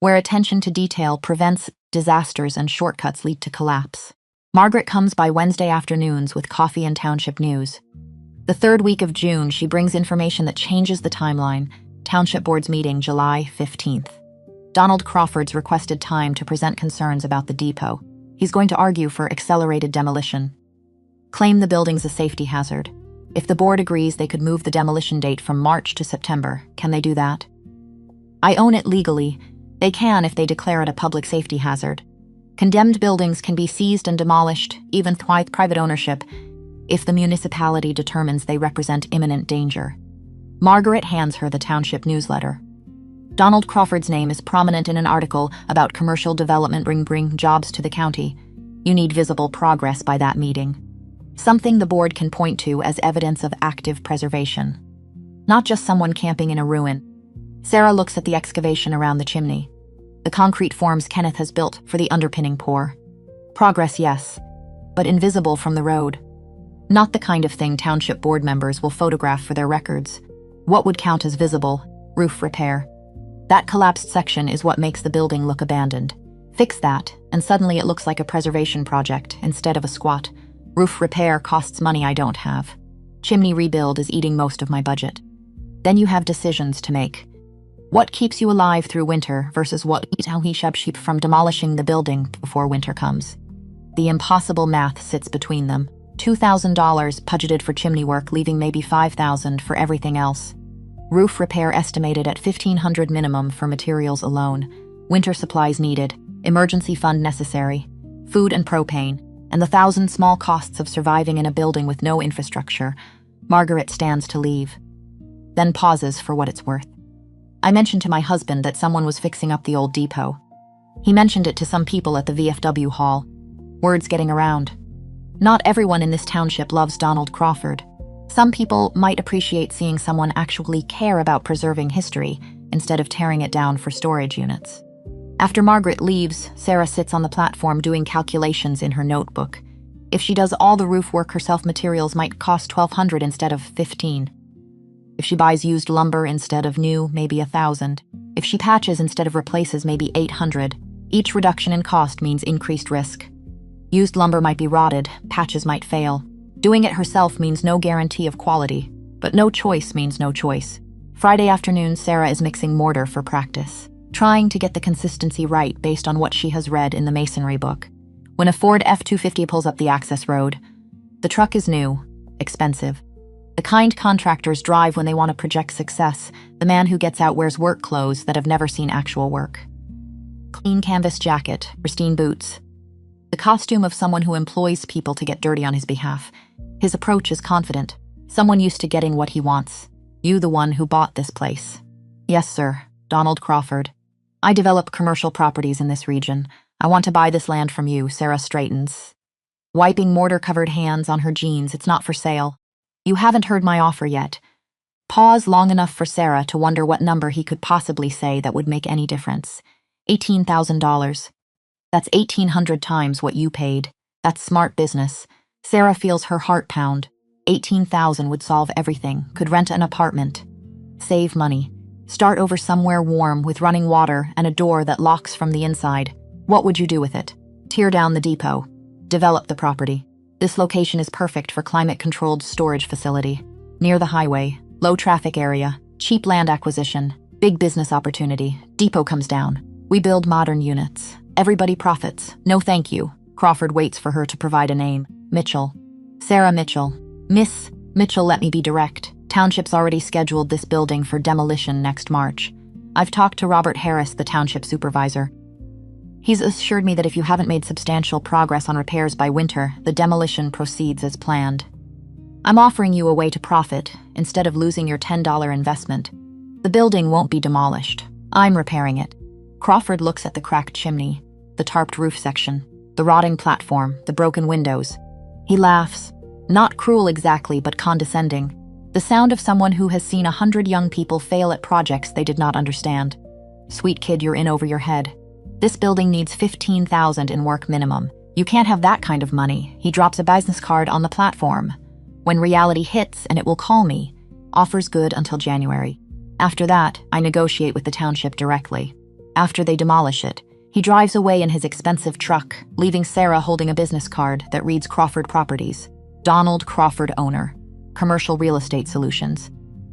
Speaker 1: where attention to detail prevents disasters and shortcuts lead to collapse. Margaret comes by Wednesday afternoons with coffee and township news. The third week of June, she brings information that changes the timeline. Township Board's meeting, July 15th. Donald Crawford's requested time to present concerns about the depot. He's going to argue for accelerated demolition. Claim the building's a safety hazard. If the board agrees they could move the demolition date from March to September, can they do that? I own it legally. They can if they declare it a public safety hazard. Condemned buildings can be seized and demolished, even with private ownership, if the municipality determines they represent imminent danger. Margaret hands her the township newsletter. Donald Crawford's name is prominent in an article about commercial development bring jobs to the county. You need visible progress by that meeting. Something the board can point to as evidence of active preservation. Not just someone camping in a ruin. Sarah looks at the excavation around the chimney. The concrete forms Kenneth has built for the underpinning pour. Progress, yes, but invisible from the road. Not the kind of thing township board members will photograph for their records. What would count as visible? Roof repair. That collapsed section is what makes the building look abandoned. Fix that, and suddenly it looks like a preservation project instead of a squat. Roof repair costs money I don't have. Chimney rebuild is eating most of my budget. Then you have decisions to make. What keeps you alive through winter versus what keeps you from demolishing the building before winter comes? The impossible math sits between them. $2,000 budgeted for chimney work, leaving maybe $5,000 for everything else. Roof repair estimated at $1,500 minimum for materials alone. Winter supplies needed, emergency fund necessary, food and propane, and the 1,000 small costs of surviving in a building with no infrastructure. Margaret stands to leave, then pauses for what it's worth. I mentioned to my husband that someone was fixing up the old depot. He mentioned it to some people at the VFW hall. Word's getting around. Not everyone in this township loves Donald Crawford. Some people might appreciate seeing someone actually care about preserving history instead of tearing it down for storage units. After Margaret leaves, Sarah sits on the platform doing calculations in her notebook. If she does all the roof work herself, materials might cost $1,200 instead of $1,500. If she buys used lumber instead of new, maybe $1,000. If she patches instead of replaces, maybe $800. Each reduction in cost means increased risk. Used lumber might be rotted, patches might fail. Doing it herself means no guarantee of quality, but no choice means no choice. Friday afternoon, Sarah is mixing mortar for practice, trying to get the consistency right based on what she has read in the masonry book. When a Ford F-250 pulls up the access road, the truck is new, expensive. The kind contractors drive when they want to project success. The man who gets out wears work clothes that have never seen actual work. Clean canvas jacket, pristine boots. The costume of someone who employs people to get dirty on his behalf. His approach is confident. Someone used to getting what he wants. You, the one who bought this place. Yes, sir. Donald Crawford. I develop commercial properties in this region. I want to buy this land from you. Sarah straightens, wiping mortar-covered hands on her jeans. It's not for sale. You haven't heard my offer yet. Pause long enough for Sarah to wonder what number he could possibly say that would make any difference. $18,000. That's 1,800 times what you paid. That's smart business. Sarah feels her heart pound. 18,000 would solve everything. Could rent an apartment. Save money. Start over somewhere warm with running water and a door that locks from the inside. What would you do with it? Tear down the depot. Develop the property. This location is perfect for climate-controlled storage facility. Near the highway, low traffic area, cheap land acquisition, big business opportunity. Depot comes down. We build modern units. Everybody profits. No thank you. Crawford waits for her to provide a name. Mitchell. Sarah Mitchell. Miss Mitchell, let me be direct. Township's already scheduled this building for demolition next March. I've talked to Robert Harris, the township supervisor. He's assured me that if you haven't made substantial progress on repairs by winter, the demolition proceeds as planned. I'm offering you a way to profit instead of losing your $10 investment. The building won't be demolished. I'm repairing it. Crawford looks at the cracked chimney, the tarped roof section, the rotting platform, the broken windows. He laughs. Not cruel exactly, but condescending. The sound of someone who has seen 100 young people fail at projects they did not understand. Sweet kid, you're in over your head. This building needs $15,000 in work minimum. You can't have that kind of money. He drops a business card on the platform. When reality hits, and it will call me. Offers good until January. After that, I negotiate with the township directly. After they demolish it, he drives away in his expensive truck, leaving Sarah holding a business card that reads Crawford Properties. Donald Crawford, owner. Commercial Real Estate Solutions.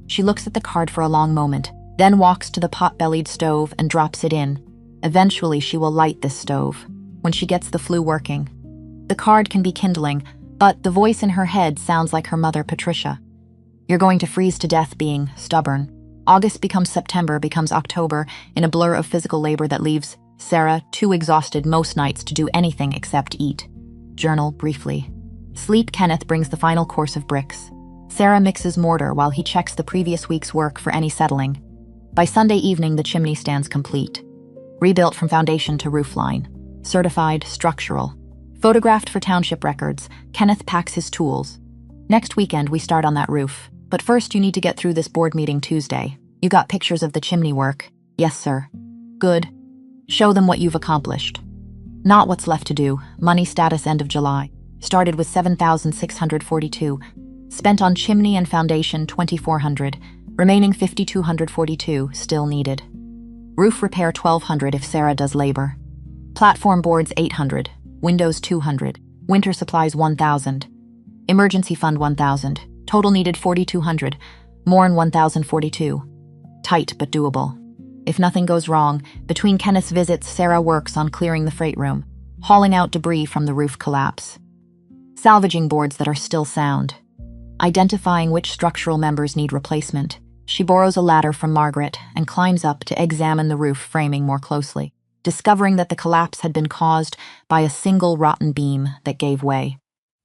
Speaker 1: She looks at the card for a long moment, then walks to the pot-bellied stove and drops it in. Eventually, she will light this stove, when she gets the flue working. The card can be kindling, but the voice in her head sounds like her mother, Patricia. You're going to freeze to death being stubborn. August becomes September, becomes October, in a blur of physical labor that leaves Sarah too exhausted most nights to do anything except eat. Journal briefly. Sleep. Kenneth brings the final course of bricks. Sarah mixes mortar while he checks the previous week's work for any settling. By Sunday evening, the chimney stands complete. Rebuilt from foundation to roofline. Certified structural. Photographed for township records, Kenneth packs his tools. Next weekend, we start on that roof. But first, you need to get through this board meeting Tuesday. You got pictures of the chimney work? Yes, sir. Good. Show them what you've accomplished. Not what's left to do. Money status end of July. Started with $7,642. Spent on chimney and foundation $2,400. Remaining $5,242 still needed. Roof repair $1,200 if Sarah does labor. Platform boards $800. Windows $200. Winter supplies $1,000. Emergency fund $1,000. Total needed $4,200. More than $1,042. Tight but doable. If nothing goes wrong, between Kenneth's visits, Sarah works on clearing the freight room, hauling out debris from the roof collapse, salvaging boards that are still sound, identifying which structural members need replacement. She borrows a ladder from Margaret and climbs up to examine the roof framing more closely, discovering that the collapse had been caused by a single rotten beam that gave way,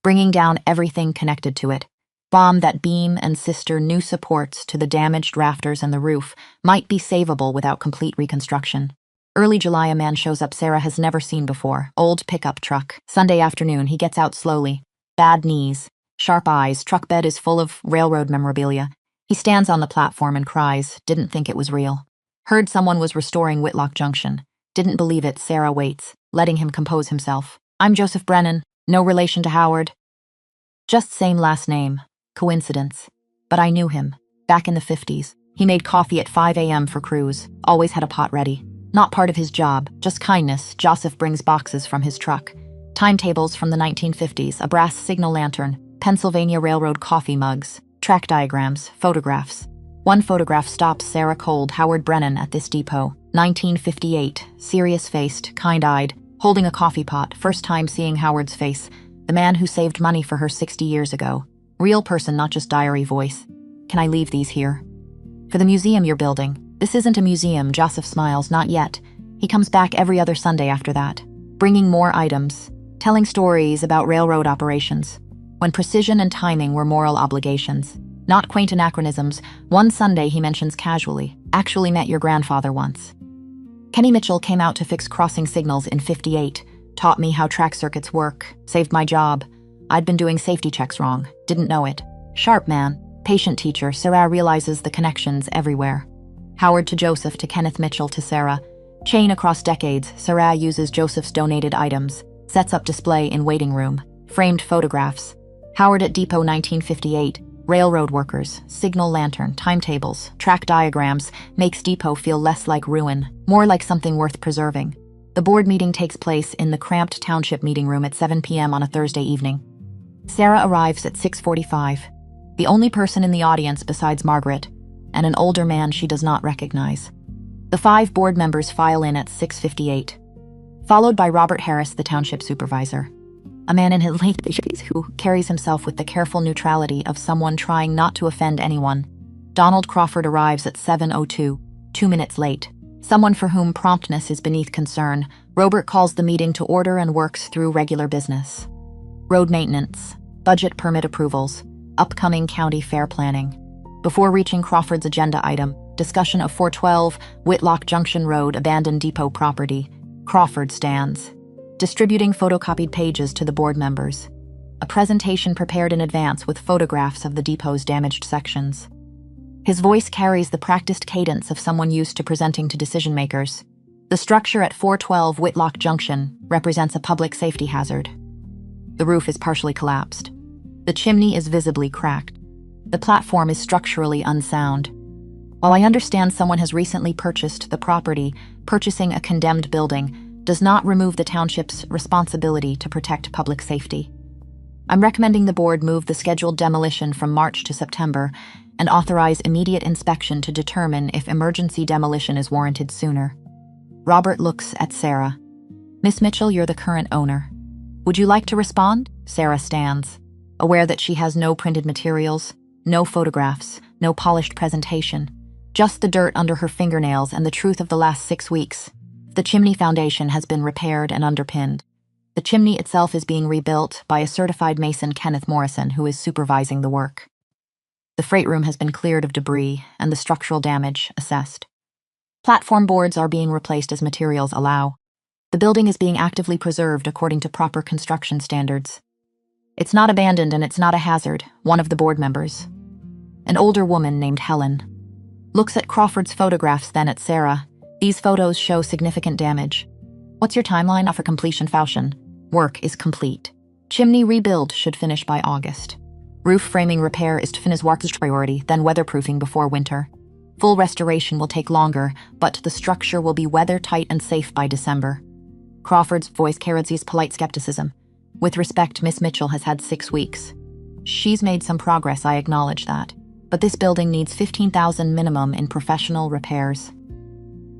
Speaker 1: bringing down everything connected to it. Bomb that beam and sister new supports to the damaged rafters and the roof might be savable without complete reconstruction. Early July, a man shows up Sarah has never seen before. Old pickup truck. Sunday afternoon, he gets out slowly. Bad knees. Sharp eyes. Truck bed is full of railroad memorabilia. He stands on the platform and cries. Didn't think it was real. Heard someone was restoring Whitlock Junction. Didn't believe it. Sarah waits, letting him compose himself. I'm Joseph Brennan. No relation to Howard. Just same last name. Coincidence. But I knew him. Back in the 50s. He made coffee at 5 a.m. for crews. Always had a pot ready. Not part of his job, just kindness. Joseph brings boxes from his truck. Timetables from the 1950s, a brass signal lantern, Pennsylvania Railroad coffee mugs, track diagrams, photographs. One photograph stops Sarah cold. Howard Brennan at this depot. 1958. Serious-faced, kind-eyed, holding a coffee pot. First time seeing Howard's face. The man who saved money for her 60 years ago. Real person, not just diary voice. Can I leave these here? For the museum you're building. This isn't a museum. Joseph smiles. Not yet. He comes back every other Sunday after that, bringing more items, telling stories about railroad operations, when precision and timing were moral obligations, not quaint anachronisms. One Sunday he mentions casually, actually met your grandfather once. Kenny Mitchell came out to fix crossing signals in '58, taught me how track circuits work, saved my job. I'd been doing safety checks wrong, didn't know it. Sharp man, patient teacher. Sarah realizes the connections everywhere. Howard to Joseph to Kenneth Mitchell to Sarah. Chain across decades, Sarah uses Joseph's donated items, sets up display in waiting room, framed photographs. Howard at Depot 1958, railroad workers, signal lantern, timetables, track diagrams, makes Depot feel less like ruin, more like something worth preserving. The board meeting takes place in the cramped township meeting room at 7 p.m. on a Thursday evening. Sarah arrives at 6:45, the only person in the audience besides Margaret, and an older man she does not recognize. The 5 board members file in at 6:58, followed by Robert Harris, the township supervisor, a man in his late 50s who carries himself with the careful neutrality of someone trying not to offend anyone. Donald Crawford arrives at 7:02, 2 minutes late. Someone for whom promptness is beneath concern. Robert calls the meeting to order and works through regular business. Road maintenance, budget permit approvals, upcoming county fair planning. Before reaching Crawford's agenda item, discussion of 412 Whitlock Junction Road abandoned depot property, Crawford stands, distributing photocopied pages to the board members. A presentation prepared in advance with photographs of the depot's damaged sections. His voice carries the practiced cadence of someone used to presenting to decision-makers. The structure at 412 Whitlock Junction represents a public safety hazard. The roof is partially collapsed. The chimney is visibly cracked. The platform is structurally unsound. While I understand someone has recently purchased the property, purchasing a condemned building does not remove the township's responsibility to protect public safety. I'm recommending the board move the scheduled demolition from March to September and authorize immediate inspection to determine if emergency demolition is warranted sooner. Robert looks at Sarah. Miss Mitchell, you're the current owner. Would you like to respond? Sarah stands, aware that she has no printed materials, no photographs, no polished presentation, just the dirt under her fingernails and the truth of the last 6 weeks. The chimney foundation has been repaired and underpinned. The chimney itself is being rebuilt by a certified mason, Kenneth Morrison, who is supervising the work. The freight room has been cleared of debris and the structural damage assessed. Platform boards are being replaced as materials allow. The building is being actively preserved according to proper construction standards. It's not abandoned and it's not a hazard, one of the board members, an older woman named Helen, looks at Crawford's photographs, then at Sarah. These photos show significant damage. What's your timeline for completion, Faustion? Work is complete. Chimney rebuild should finish by August. Roof framing repair is to finish work's priority, then weatherproofing before winter. Full restoration will take longer, but the structure will be weather-tight and safe by December. Crawford's voice carries polite skepticism. With respect, Miss Mitchell has had 6 weeks. She's made some progress, I acknowledge that. But this building needs $15,000 minimum in professional repairs.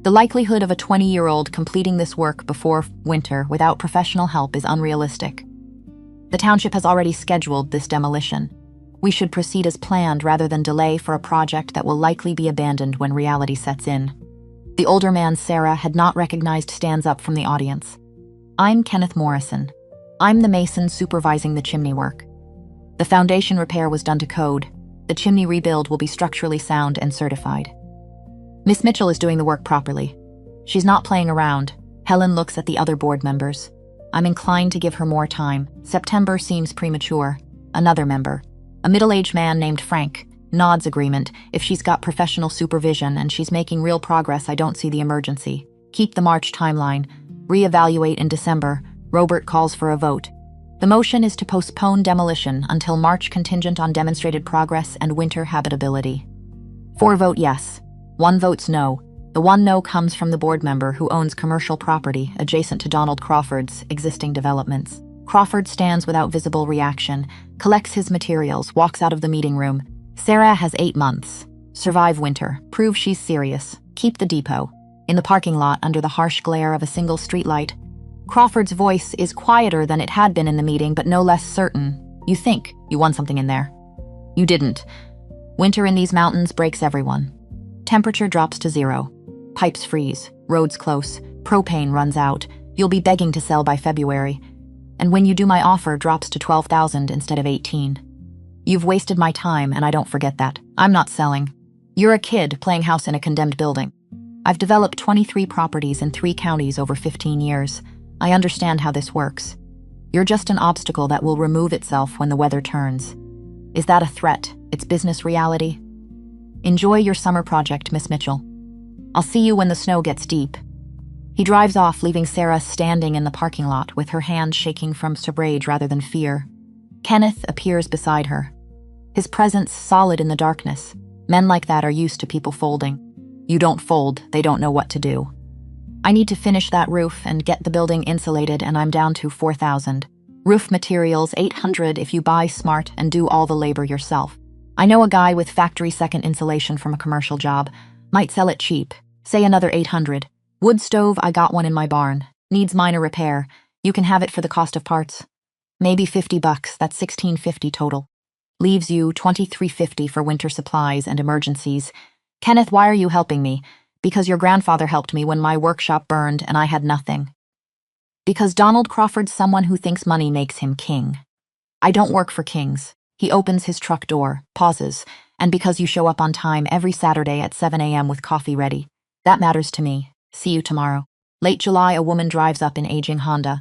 Speaker 1: The likelihood of a 20-year-old completing this work before winter without professional help is unrealistic. The township has already scheduled this demolition. We should proceed as planned rather than delay for a project that will likely be abandoned when reality sets in. The older man, Sarah, had not recognized stands up from the audience. I'm Kenneth Morrison. I'm the mason supervising the chimney work. The foundation repair was done to code. The chimney rebuild will be structurally sound and certified. Miss Mitchell is doing the work properly. She's not playing around. Helen looks at the other board members. I'm inclined to give her more time. September seems premature. Another member, a middle-aged man named Frank, nods agreement. If she's got professional supervision and she's making real progress, I don't see the emergency. Keep the March timeline. Reevaluate in December. Robert calls for a vote. The motion is to postpone demolition until March, contingent on demonstrated progress and winter habitability. 4 vote yes. 1 votes no. The 1 no comes from the board member who owns commercial property adjacent to Donald Crawford's existing developments. Crawford stands without visible reaction, collects his materials, walks out of the meeting room. Sarah has 8 months. Survive winter. Prove she's serious. Keep the depot. In the parking lot, under the harsh glare of a single streetlight, Crawford's voice is quieter than it had been in the meeting, but no less certain. You think you won something in there. You didn't. Winter in these mountains breaks everyone. Temperature drops to 0. Pipes freeze. Roads close. Propane runs out. You'll be begging to sell by February. And when you do, my offer drops to 12,000 instead of 18. You've wasted my time, and I don't forget that. I'm not selling. You're a kid playing house in a condemned building. I've developed 23 properties in 3 counties over 15 years. I understand how this works. You're just an obstacle that will remove itself when the weather turns. Is that a threat? It's business reality? Enjoy your summer project, Miss Mitchell. I'll see you when the snow gets deep. He drives off, leaving Sarah standing in the parking lot with her hands shaking from rage rather than fear. Kenneth appears beside her, his presence solid in the darkness. Men like that are used to people folding. You don't fold, they don't know what to do. I need to finish that roof and get the building insulated, and I'm down to 4,000. Roof materials, 800 if you buy smart and do all the labor yourself. I know a guy with factory second insulation from a commercial job. Might sell it cheap. Say another 800. Wood stove, I got one in my barn. Needs minor repair. You can have it for the cost of parts. Maybe $50, that's $16.50 total. Leaves you $23.50 for winter supplies and emergencies. Kenneth, why are you helping me? Because your grandfather helped me when my workshop burned and I had nothing. Because Donald Crawford's someone who thinks money makes him king. I don't work for kings. He opens his truck door, pauses, and because you show up on time every Saturday at 7 a.m. with coffee ready. That matters to me. See you tomorrow. Late July, a woman drives up in aging Honda.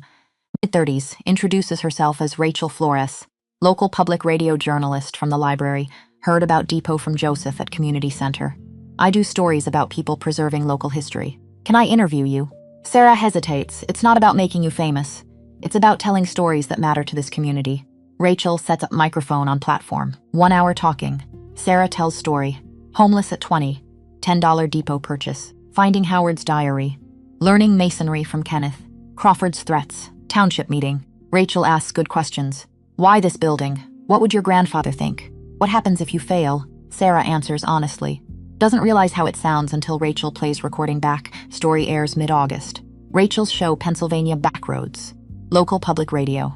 Speaker 1: Mid-30s, introduces herself as Rachel Flores, local public radio journalist from the library, heard about Depot from Joseph at Community Center. I do stories about people preserving local history. Can I interview you? Sarah hesitates. It's not about making you famous. It's about telling stories that matter to this community. Rachel sets up microphone on platform. 1 hour talking. Sarah tells story. Homeless at 20. $10 Depot purchase. Finding Howard's diary. Learning masonry from Kenneth. Crawford's threats. Township meeting. Rachel asks good questions. Why this building? What would your grandfather think? What happens if you fail? Sarah answers honestly. Doesn't realize how it sounds until Rachel plays recording back. Story airs mid-August. Rachel's show, Pennsylvania Backroads. Local public radio.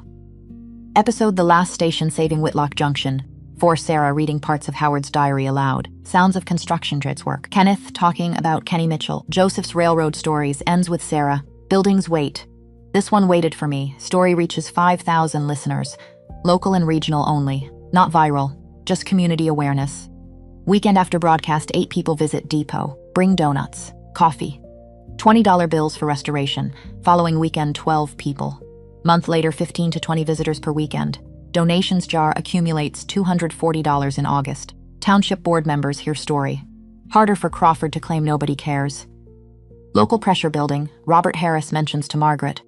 Speaker 1: Episode The Last Station Saving Whitlock Junction. For Sarah reading parts of Howard's diary aloud. Sounds of construction trades work. Kenneth talking about Kenny Mitchell. Joseph's railroad stories ends with Sarah. Buildings wait. This one waited for me. Story reaches 5,000 listeners. Local and regional only. Not viral. Just community awareness. Weekend after broadcast, 8 people visit Depot. Bring donuts. Coffee. $20 bills for restoration. Following weekend, 12 people. Month later, 15 to 20 visitors per weekend. Donations jar accumulates $240 in August. Township board members hear story. Harder for Crawford to claim nobody cares. Local pressure building. Robert Harris mentions to Margaret.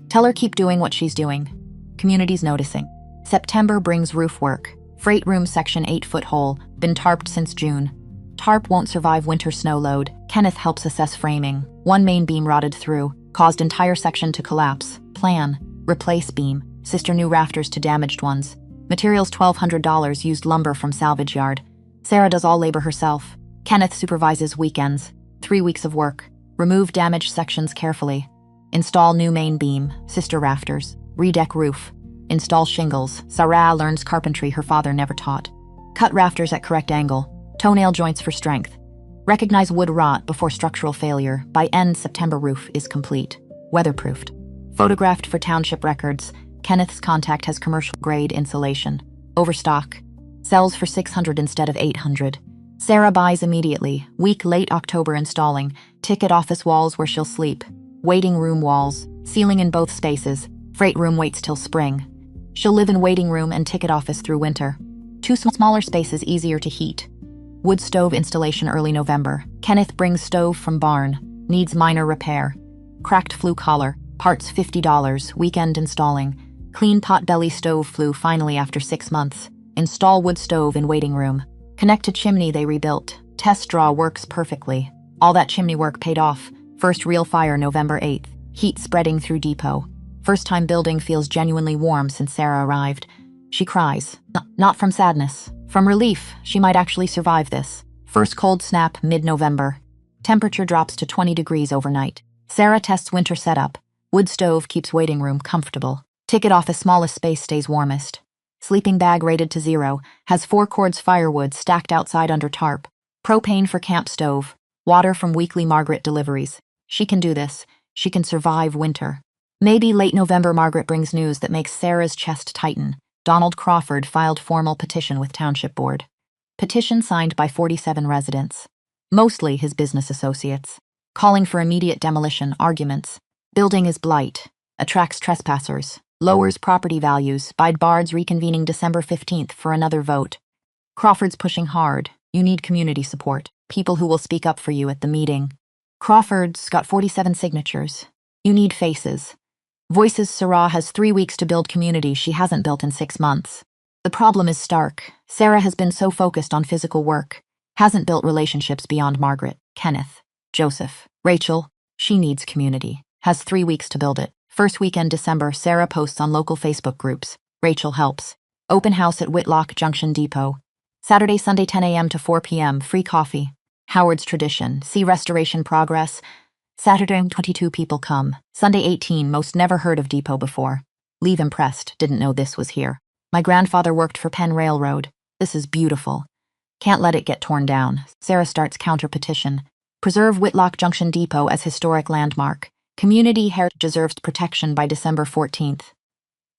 Speaker 1: Tell her keep doing what she's doing. Community's noticing. September brings roof work. Freight room section 8-foot hole. Been tarped since June. Tarp won't survive winter snow load. Kenneth helps assess framing. One main beam rotted through. Caused entire section to collapse. Plan. Replace beam. Sister new rafters to damaged ones. Materials $1,200 used lumber from salvage yard. Sarah does all labor herself. Kenneth supervises weekends. 3 weeks of work. Remove damaged sections carefully. Install new main beam. Sister rafters. Redeck roof. Install shingles. Sarah learns carpentry her father never taught. Cut rafters at correct angle. Toenail joints for strength. Recognize wood rot before structural failure. By end September roof is complete. Weatherproofed. Photographed for township records. Kenneth's contact has commercial-grade insulation. Overstock. Sells for $600 instead of $800. Sarah buys immediately. Week late October installing. Ticket office walls where she'll sleep. Waiting room walls. Ceiling in both spaces. Freight room waits till spring. She'll live in waiting room and ticket office through winter. 2 smaller spaces easier to heat. Wood stove installation early November. Kenneth brings stove from barn. Needs minor repair. Cracked flue collar. Parts $50. Weekend installing. Clean potbelly stove flue finally after 6 months. Install wood stove in waiting room. Connect to chimney they rebuilt. Test draw works perfectly. All that chimney work paid off. First real fire November 8th. Heat spreading through Depot. First time building feels genuinely warm since Sarah arrived. She cries. Not from sadness. From relief, she might actually survive this. First cold snap mid-November. Temperature drops to 20 degrees overnight. Sarah tests winter setup. Wood stove keeps waiting room comfortable. Ticket office smallest space stays warmest. Sleeping bag rated to 0. Has 4 cords firewood stacked outside under tarp. Propane for camp stove. Water from weekly Margaret deliveries. She can do this. She can survive winter. Maybe late November Margaret brings news that makes Sarah's chest tighten. Donald Crawford filed formal petition with Township Board. Petition signed by 47 residents. Mostly his business associates. Calling for immediate demolition, arguments. Building is blight. Attracts trespassers. Lowers property values. Bide Bards reconvening December 15th for another vote. Crawford's pushing hard. You need community support. People who will speak up for you at the meeting. Crawford's got 47 signatures. You need faces. Voices Sarah has 3 weeks to build community she hasn't built in 6 months. The problem is stark. Sarah has been so focused on physical work, hasn't built relationships beyond Margaret, Kenneth, Joseph, Rachel. She needs community. Has 3 weeks to build it. First weekend December, Sarah posts on local Facebook groups. Rachel helps. Open house at Whitlock Junction Depot. Saturday, Sunday 10 a.m. to 4 p.m. Free coffee. Howard's tradition. See restoration progress. Saturday, 22 people come. Sunday 18, most never heard of Depot before. Leave impressed, didn't know this was here. My grandfather worked for Penn Railroad. This is beautiful. Can't let it get torn down. Sarah starts counter petition. Preserve Whitlock Junction Depot as historic landmark. Community heritage deserves protection by December 14th.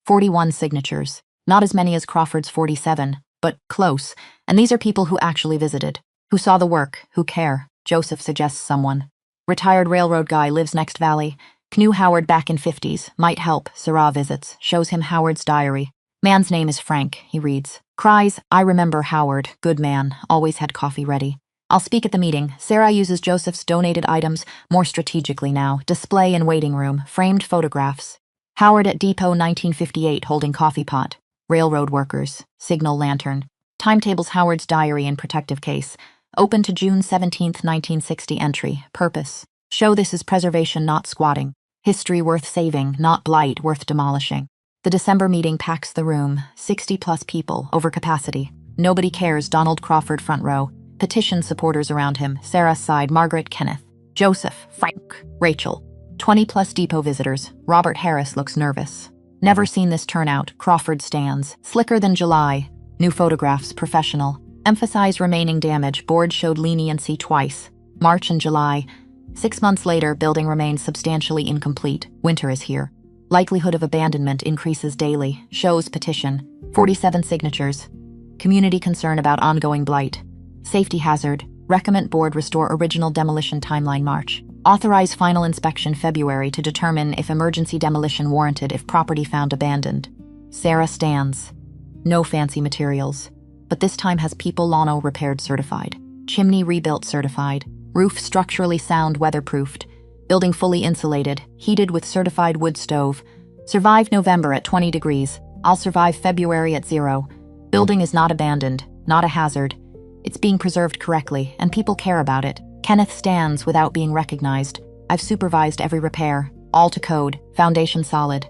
Speaker 1: 41 signatures. Not as many as Crawford's 47, but close. And these are people who actually visited, who saw the work, who care. Joseph suggests someone. Retired railroad guy, lives next valley. Knew Howard back in 50s. Might help. Sarah visits. Shows him Howard's diary. Man's name is Frank, he reads. Cries, I remember Howard. Good man. Always had coffee ready. I'll speak at the meeting. Sarah uses Joseph's donated items more strategically now. Display in waiting room. Framed photographs. Howard at Depot 1958 holding coffee pot. Railroad workers. Signal lantern. Timetables Howard's diary in protective case. Open to June 17, 1960 entry. Purpose. Show this is preservation, not squatting. History worth saving, not blight worth demolishing. The December meeting packs the room. 60+ people, over capacity. Nobody cares, Donald Crawford front row. Petition supporters around him. Sarah's side, Margaret, Kenneth. Joseph, Frank, Rachel. 20+ Depot visitors. Robert Harris looks nervous. Never seen this turnout. Crawford stands. Slicker than July. New photographs, professional. Emphasize remaining damage. Board showed leniency twice. March and July. 6 months later, building remains substantially incomplete. Winter is here. Likelihood of abandonment increases daily. Shows petition. 47 signatures. Community concern about ongoing blight. Safety hazard. Recommend board restore original demolition timeline March. Authorize final inspection February to determine if emergency demolition warranted if property found abandoned. Sarah stands. No fancy materials. But this time has people Lano repaired certified. Chimney rebuilt certified. Roof structurally sound weatherproofed. Building fully insulated. Heated with certified wood stove. Survived November at 20 degrees. I'll survive February at 0. Building is not abandoned. Not a hazard. It's being preserved correctly, and people care about it. Kenneth stands without being recognized. I've supervised every repair. All to code. Foundation solid.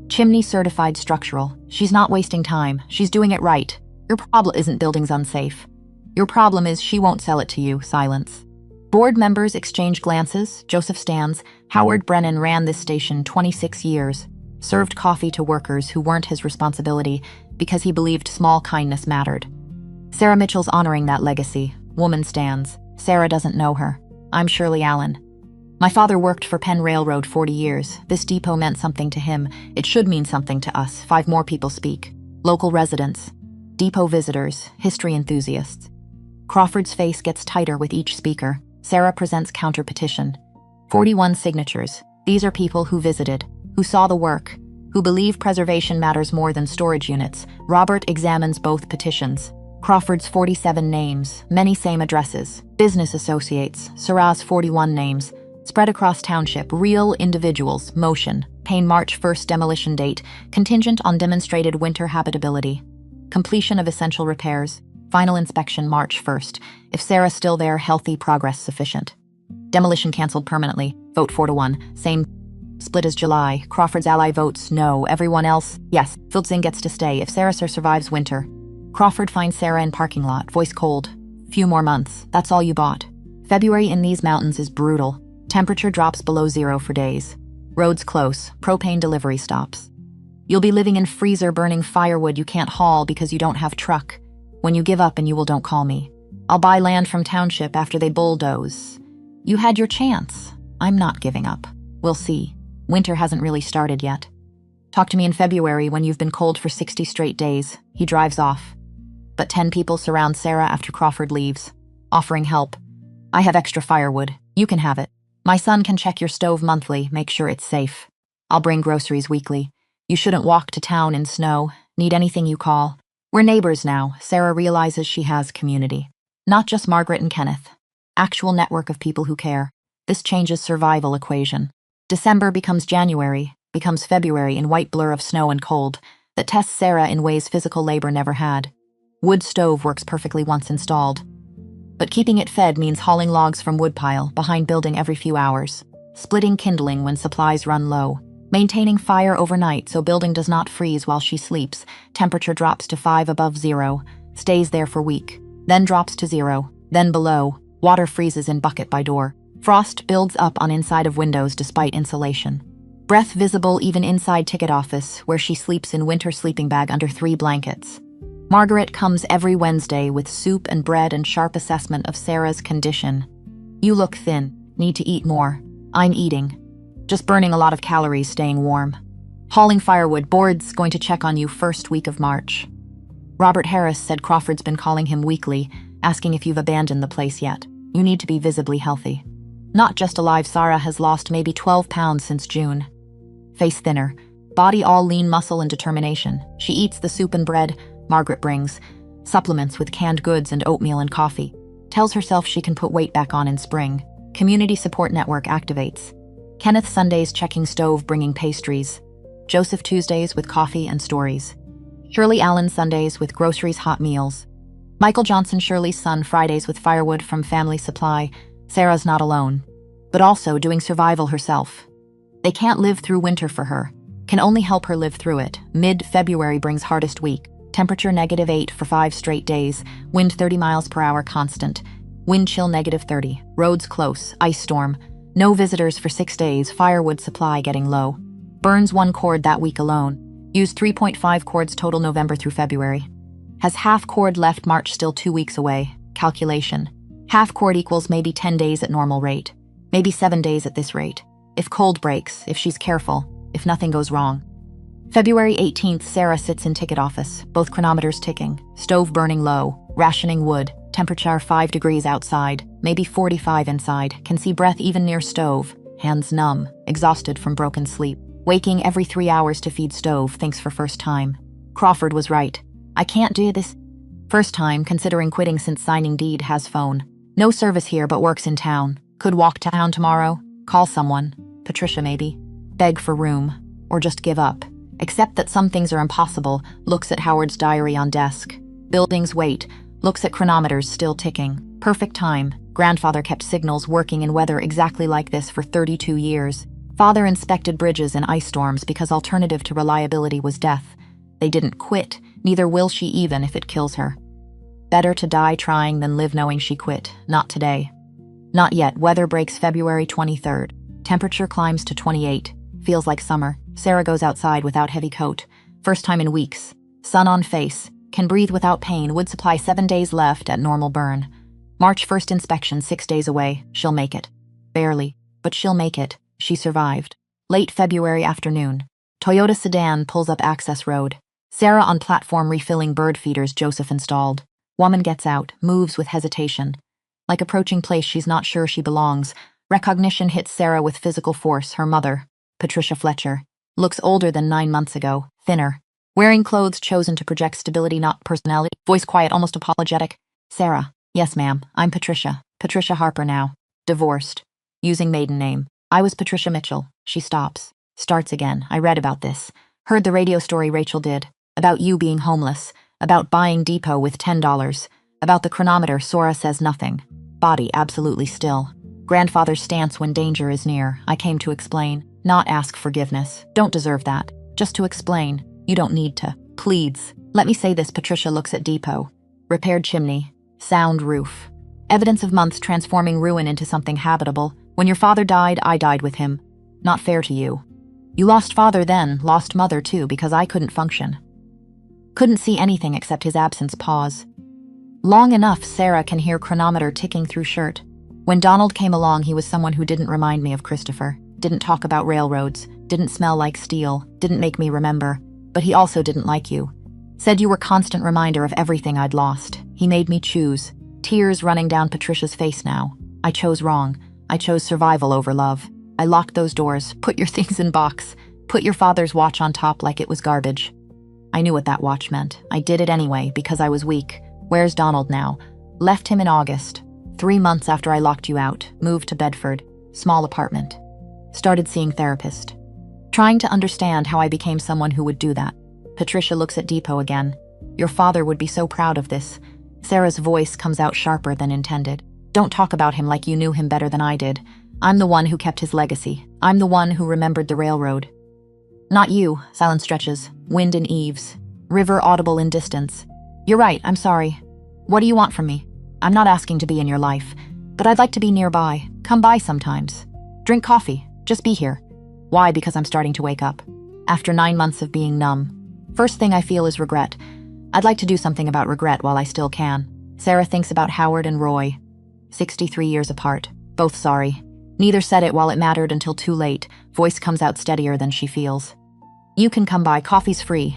Speaker 1: Chimney certified structural. She's not wasting time. She's doing it right. Your problem isn't buildings unsafe. Your problem is she won't sell it to you. Silence. Board members exchange glances. Joseph stands. Howard Brennan ran this station 26 years. Served coffee to workers who weren't his responsibility because he believed small kindness mattered. Sarah Mitchell's honoring that legacy. Woman stands. Sarah doesn't know her. I'm Shirley Allen. My father worked for Penn Railroad 40 years. This depot meant something to him. It should mean something to us. 5 more people speak. Local residents. Depot visitors. History enthusiasts. Crawford's face gets tighter with each speaker. Sarah presents counter petition. 41 signatures. These are people who visited, who saw the work, who believe preservation matters more than storage units. Robert examines both petitions. Crawford's 47 names, many same addresses. Business associates. Sarah's 41 names. Spread across township, real individuals, motion. Payne March 1st demolition date, contingent on demonstrated winter habitability. Completion of essential repairs. Final inspection March 1st. If Sarah's still there, healthy progress sufficient. Demolition canceled permanently. Vote 4-1. Same split as July. Crawford's ally votes no. Everyone else, yes. Filtzing gets to stay if Sarah survives winter. Crawford finds Sarah in parking lot. Voice cold. Few more months. That's all you bought. February in these mountains is brutal. Temperature drops below 0 for days. Roads close. Propane delivery stops. You'll be living in freezer burning firewood you can't haul because you don't have truck. When you give up and you will don't call me. I'll buy land from township after they bulldoze. You had your chance. I'm not giving up. We'll see. Winter hasn't really started yet. Talk to me in February when you've been cold for 60 straight days. He drives off. But 10 people surround Sarah after Crawford leaves, offering help. I have extra firewood. You can have it. My son can check your stove monthly, make sure it's safe. I'll bring groceries weekly. You shouldn't walk to town in snow. Need anything you call. We're neighbors now. Sarah realizes she has community. Not just Margaret and Kenneth. Actual network of people who care. This changes survival equation. December becomes January, becomes February in white blur of snow and cold that tests Sarah in ways physical labor never had. Wood stove works perfectly once installed. But keeping it fed means hauling logs from woodpile behind building every few hours, splitting kindling when supplies run low, maintaining fire overnight so building does not freeze while she sleeps. Temperature drops to 5 above zero, stays there for week, then drops to 0, then below. Water freezes in bucket by door. Frost builds up on inside of windows despite insulation. Breath visible even inside ticket office, where she sleeps in winter sleeping bag under 3 blankets. Margaret comes every Wednesday with soup and bread and sharp assessment of Sarah's condition. You look thin, need to eat more. I'm eating. Just burning a lot of calories staying warm. Hauling firewood, board's going to check on you first week of March. Robert Harris said Crawford's been calling him weekly, asking if you've abandoned the place yet. You need to be visibly healthy. Not just alive, Sarah has lost maybe 12 pounds since June. Face thinner, body all lean muscle and determination. She eats the soup and bread Margaret brings, supplements with canned goods and oatmeal and coffee. Tells herself she can put weight back on in spring. Community support network activates. Kenneth Sundays checking stove bringing pastries. Joseph Tuesdays with coffee and stories. Shirley Allen Sundays with groceries hot meals. Michael Johnson Shirley's son Fridays with firewood from family supply. Sarah's not alone, but also doing survival herself. They can't live through winter for her, can only help her live through it. Mid-February brings hardest week. Temperature -8 for 5 straight days. Wind 30 miles per hour constant. Wind chill -30. Roads close. Ice storm. No visitors for 6 days. Firewood supply getting low. Burns 1 cord that week alone. Used 3.5 cords total November through February. Has half cord left March still 2 weeks away. Calculation. Half cord equals maybe 10 days at normal rate. Maybe 7 days at this rate. If cold breaks, if she's careful, if nothing goes wrong. February 18th, Sarah sits in ticket office, both chronometers ticking, stove burning low, rationing wood, temperature 5 degrees outside, maybe 45 inside, can see breath even near stove, hands numb, exhausted from broken sleep. Waking every 3 hours to feed stove, thinks for first time. Crawford was right. I can't do this. First time, considering quitting since signing deed, has phone. No service here but works in town. Could walk to town tomorrow, call someone, Patricia maybe, beg for room, or just give up. Except that some things are impossible, looks at Howard's diary on desk. Buildings wait, looks at chronometers still ticking. Perfect time. Grandfather kept signals working in weather exactly like this for 32 years. Father inspected bridges in ice storms because alternative to reliability was death. They didn't quit, neither will she even if it kills her. Better to die trying than live knowing she quit. Not today. Not yet. Weather breaks February 23rd. Temperature climbs to 28. Feels like summer. Sarah goes outside without heavy coat. First time in weeks. Sun on face. Can breathe without pain. Wood supply 7 days left at normal burn. March 1st inspection 6 days away. She'll make it. Barely. But she'll make it. She survived. Late February afternoon. Toyota sedan pulls up access road. Sarah on platform refilling bird feeders Joseph installed. Woman gets out, moves with hesitation. Like approaching place she's not sure she belongs. Recognition hits Sarah with physical force, her mother, Patricia Fletcher. Looks older than 9 months ago, thinner. Wearing clothes chosen to project stability, not personality. Voice quiet, almost apologetic. Sarah. Yes, ma'am. I'm Patricia. Patricia Harper now. Divorced. Using maiden name. I was Patricia Mitchell. She stops. Starts again. I read about this. Heard the radio story Rachel did. About you being homeless. About buying depot with $10. About the chronometer, Sora says nothing. Body absolutely still. Grandfather's stance when danger is near. I came to explain. Not ask forgiveness. Don't deserve that. Just to explain. You don't need to. Pleads. Let me say this. Patricia looks at depot. Repaired chimney. Sound roof. Evidence of months transforming ruin into something habitable. When your father died, I died with him. Not fair to you. You lost father then, lost mother too, because I couldn't function. Couldn't see anything except his absence. Pause. Long enough, Sarah can hear chronometer ticking through shirt. When Donald came along, he was someone who didn't remind me of Christopher, didn't talk about railroads, didn't smell like steel, didn't make me remember, but he also didn't like you. Said you were constant reminder of everything I'd lost. He made me choose. Tears running down Patricia's face now. I chose wrong. I chose survival over love. I locked those doors, put your things in box, put your father's watch on top like it was garbage. I knew what that watch meant. I did it anyway because I was weak. Where's Donald now? Left him in August. 3 months after I locked you out. Moved to Bedford. Small apartment. Started seeing therapist. Trying to understand how I became someone who would do that. Patricia looks at Depot again. Your father would be so proud of this. Sarah's voice comes out sharper than intended. Don't talk about him like you knew him better than I did. I'm the one who kept his legacy. I'm the one who remembered the railroad. Not you, silence stretches, wind in eaves, river audible in distance. You're right, I'm sorry. What do you want from me? I'm not asking to be in your life, but I'd like to be nearby. Come by sometimes. Drink coffee, just be here. Why? Because I'm starting to wake up. After 9 months of being numb. First thing I feel is regret. I'd like to do something about regret while I still can. Sarah thinks about Howard and Roy. 63 years apart, both sorry. Neither said it while it mattered until too late. Voice comes out steadier than she feels. You can come by, coffee's free.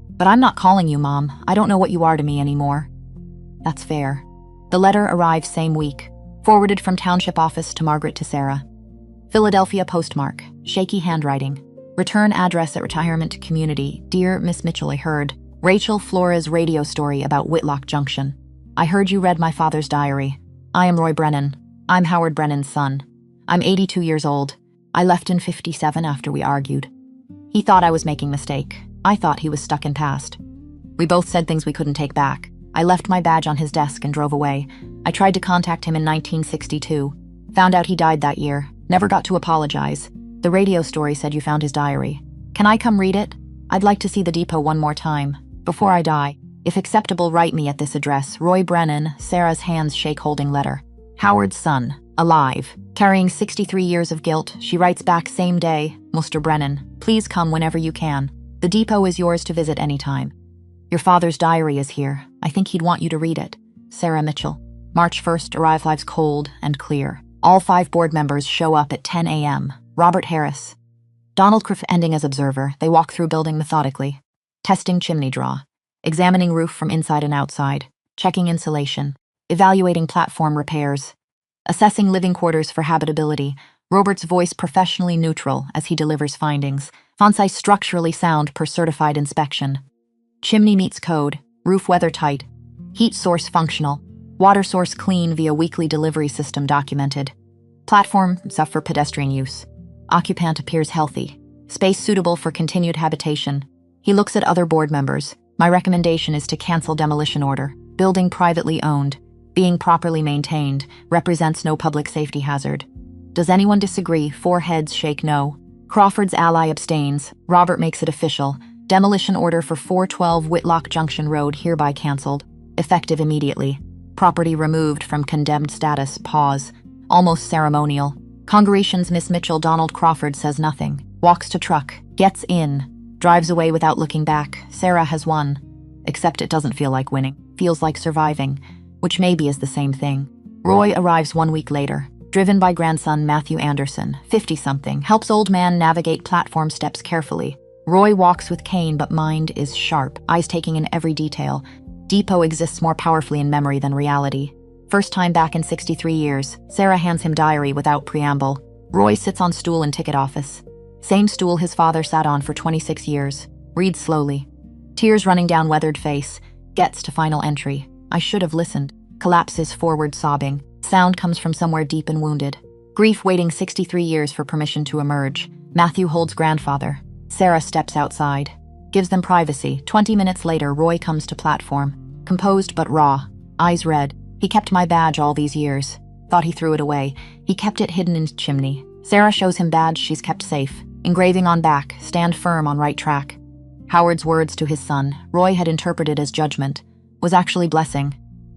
Speaker 1: But I'm not calling you, Mom. I don't know what you are to me anymore. That's fair. The letter arrives same week. Forwarded from township office to Margaret to Sarah. Philadelphia postmark, shaky handwriting. Return address at retirement community. Dear Miss Mitchell, I heard Rachel Flores radio story about Whitlock Junction. I heard you read my father's diary. I am Roy Brennan. I'm Howard Brennan's son. I'm 82 years old. I left in 57 after we argued. He thought I was making mistake. I thought he was stuck in past. We both said things we couldn't take back. I left my badge on his desk and drove away. I tried to contact him in 1962. Found out he died that year. Never got to apologize. The radio story said you found his diary. Can I come read it? I'd like to see the depot one more time. Before I die. If acceptable, write me at this address. Roy Brennan, Sarah's hands shake holding letter. Howard's son, alive. Carrying 63 years of guilt, she writes back same day, Mr. Brennan, please come whenever you can. The depot is yours to visit anytime. Your father's diary is here. I think he'd want you to read it. Sarah Mitchell. March 1st, arrives cold and clear. All 5 board members show up at 10 a.m. Robert Harris. Donald Criff ending as observer. They walk through building methodically. Testing chimney draw. Examining roof from inside and outside. Checking insulation. Evaluating platform repairs. Assessing living quarters for habitability. Robert's voice professionally neutral as he delivers findings. Fonsai structurally sound per certified inspection. Chimney meets code. Roof weathertight. Heat source functional. Water source clean via weekly delivery system documented. Platform set for pedestrian use. Occupant appears healthy. Space suitable for continued habitation. He looks at other board members. My recommendation is to cancel demolition order. Building privately owned. Being properly maintained. Represents no public safety hazard. Does anyone disagree? 4 heads shake no. Crawford's ally abstains. Robert makes it official. Demolition order for 412 Whitlock Junction Road hereby cancelled. Effective immediately. Property removed from condemned status. Pause. Almost ceremonial. Congregation's Miss Mitchell. Donald Crawford says nothing. Walks to truck. Gets in. Drives away without looking back. Sarah has won. Except it doesn't feel like winning. Feels like surviving. Which maybe is the same thing. Roy arrives 1 week later. Driven by grandson Matthew Anderson, 50-something, helps old man navigate platform steps carefully. Roy walks with cane, but mind is sharp, eyes taking in every detail. Depot exists more powerfully in memory than reality. First time back in 63 years, Sarah hands him diary without preamble. Roy sits on stool in ticket office. Same stool his father sat on for 26 years. Reads slowly. Tears running down weathered face. Gets to final entry. I should have listened. Collapses forward sobbing. Sound comes from somewhere deep and wounded. Grief waiting 63 years for permission to emerge. Matthew holds grandfather. Sarah steps outside. Gives them privacy. 20 minutes later, Roy comes to platform. Composed but raw. Eyes red. He kept my badge all these years. Thought he threw it away. He kept it hidden in his chimney. Sarah shows him badge she's kept safe. Engraving on back. Stand firm on right track. Howard's words to his son. Roy had interpreted as judgment. Was actually blessing.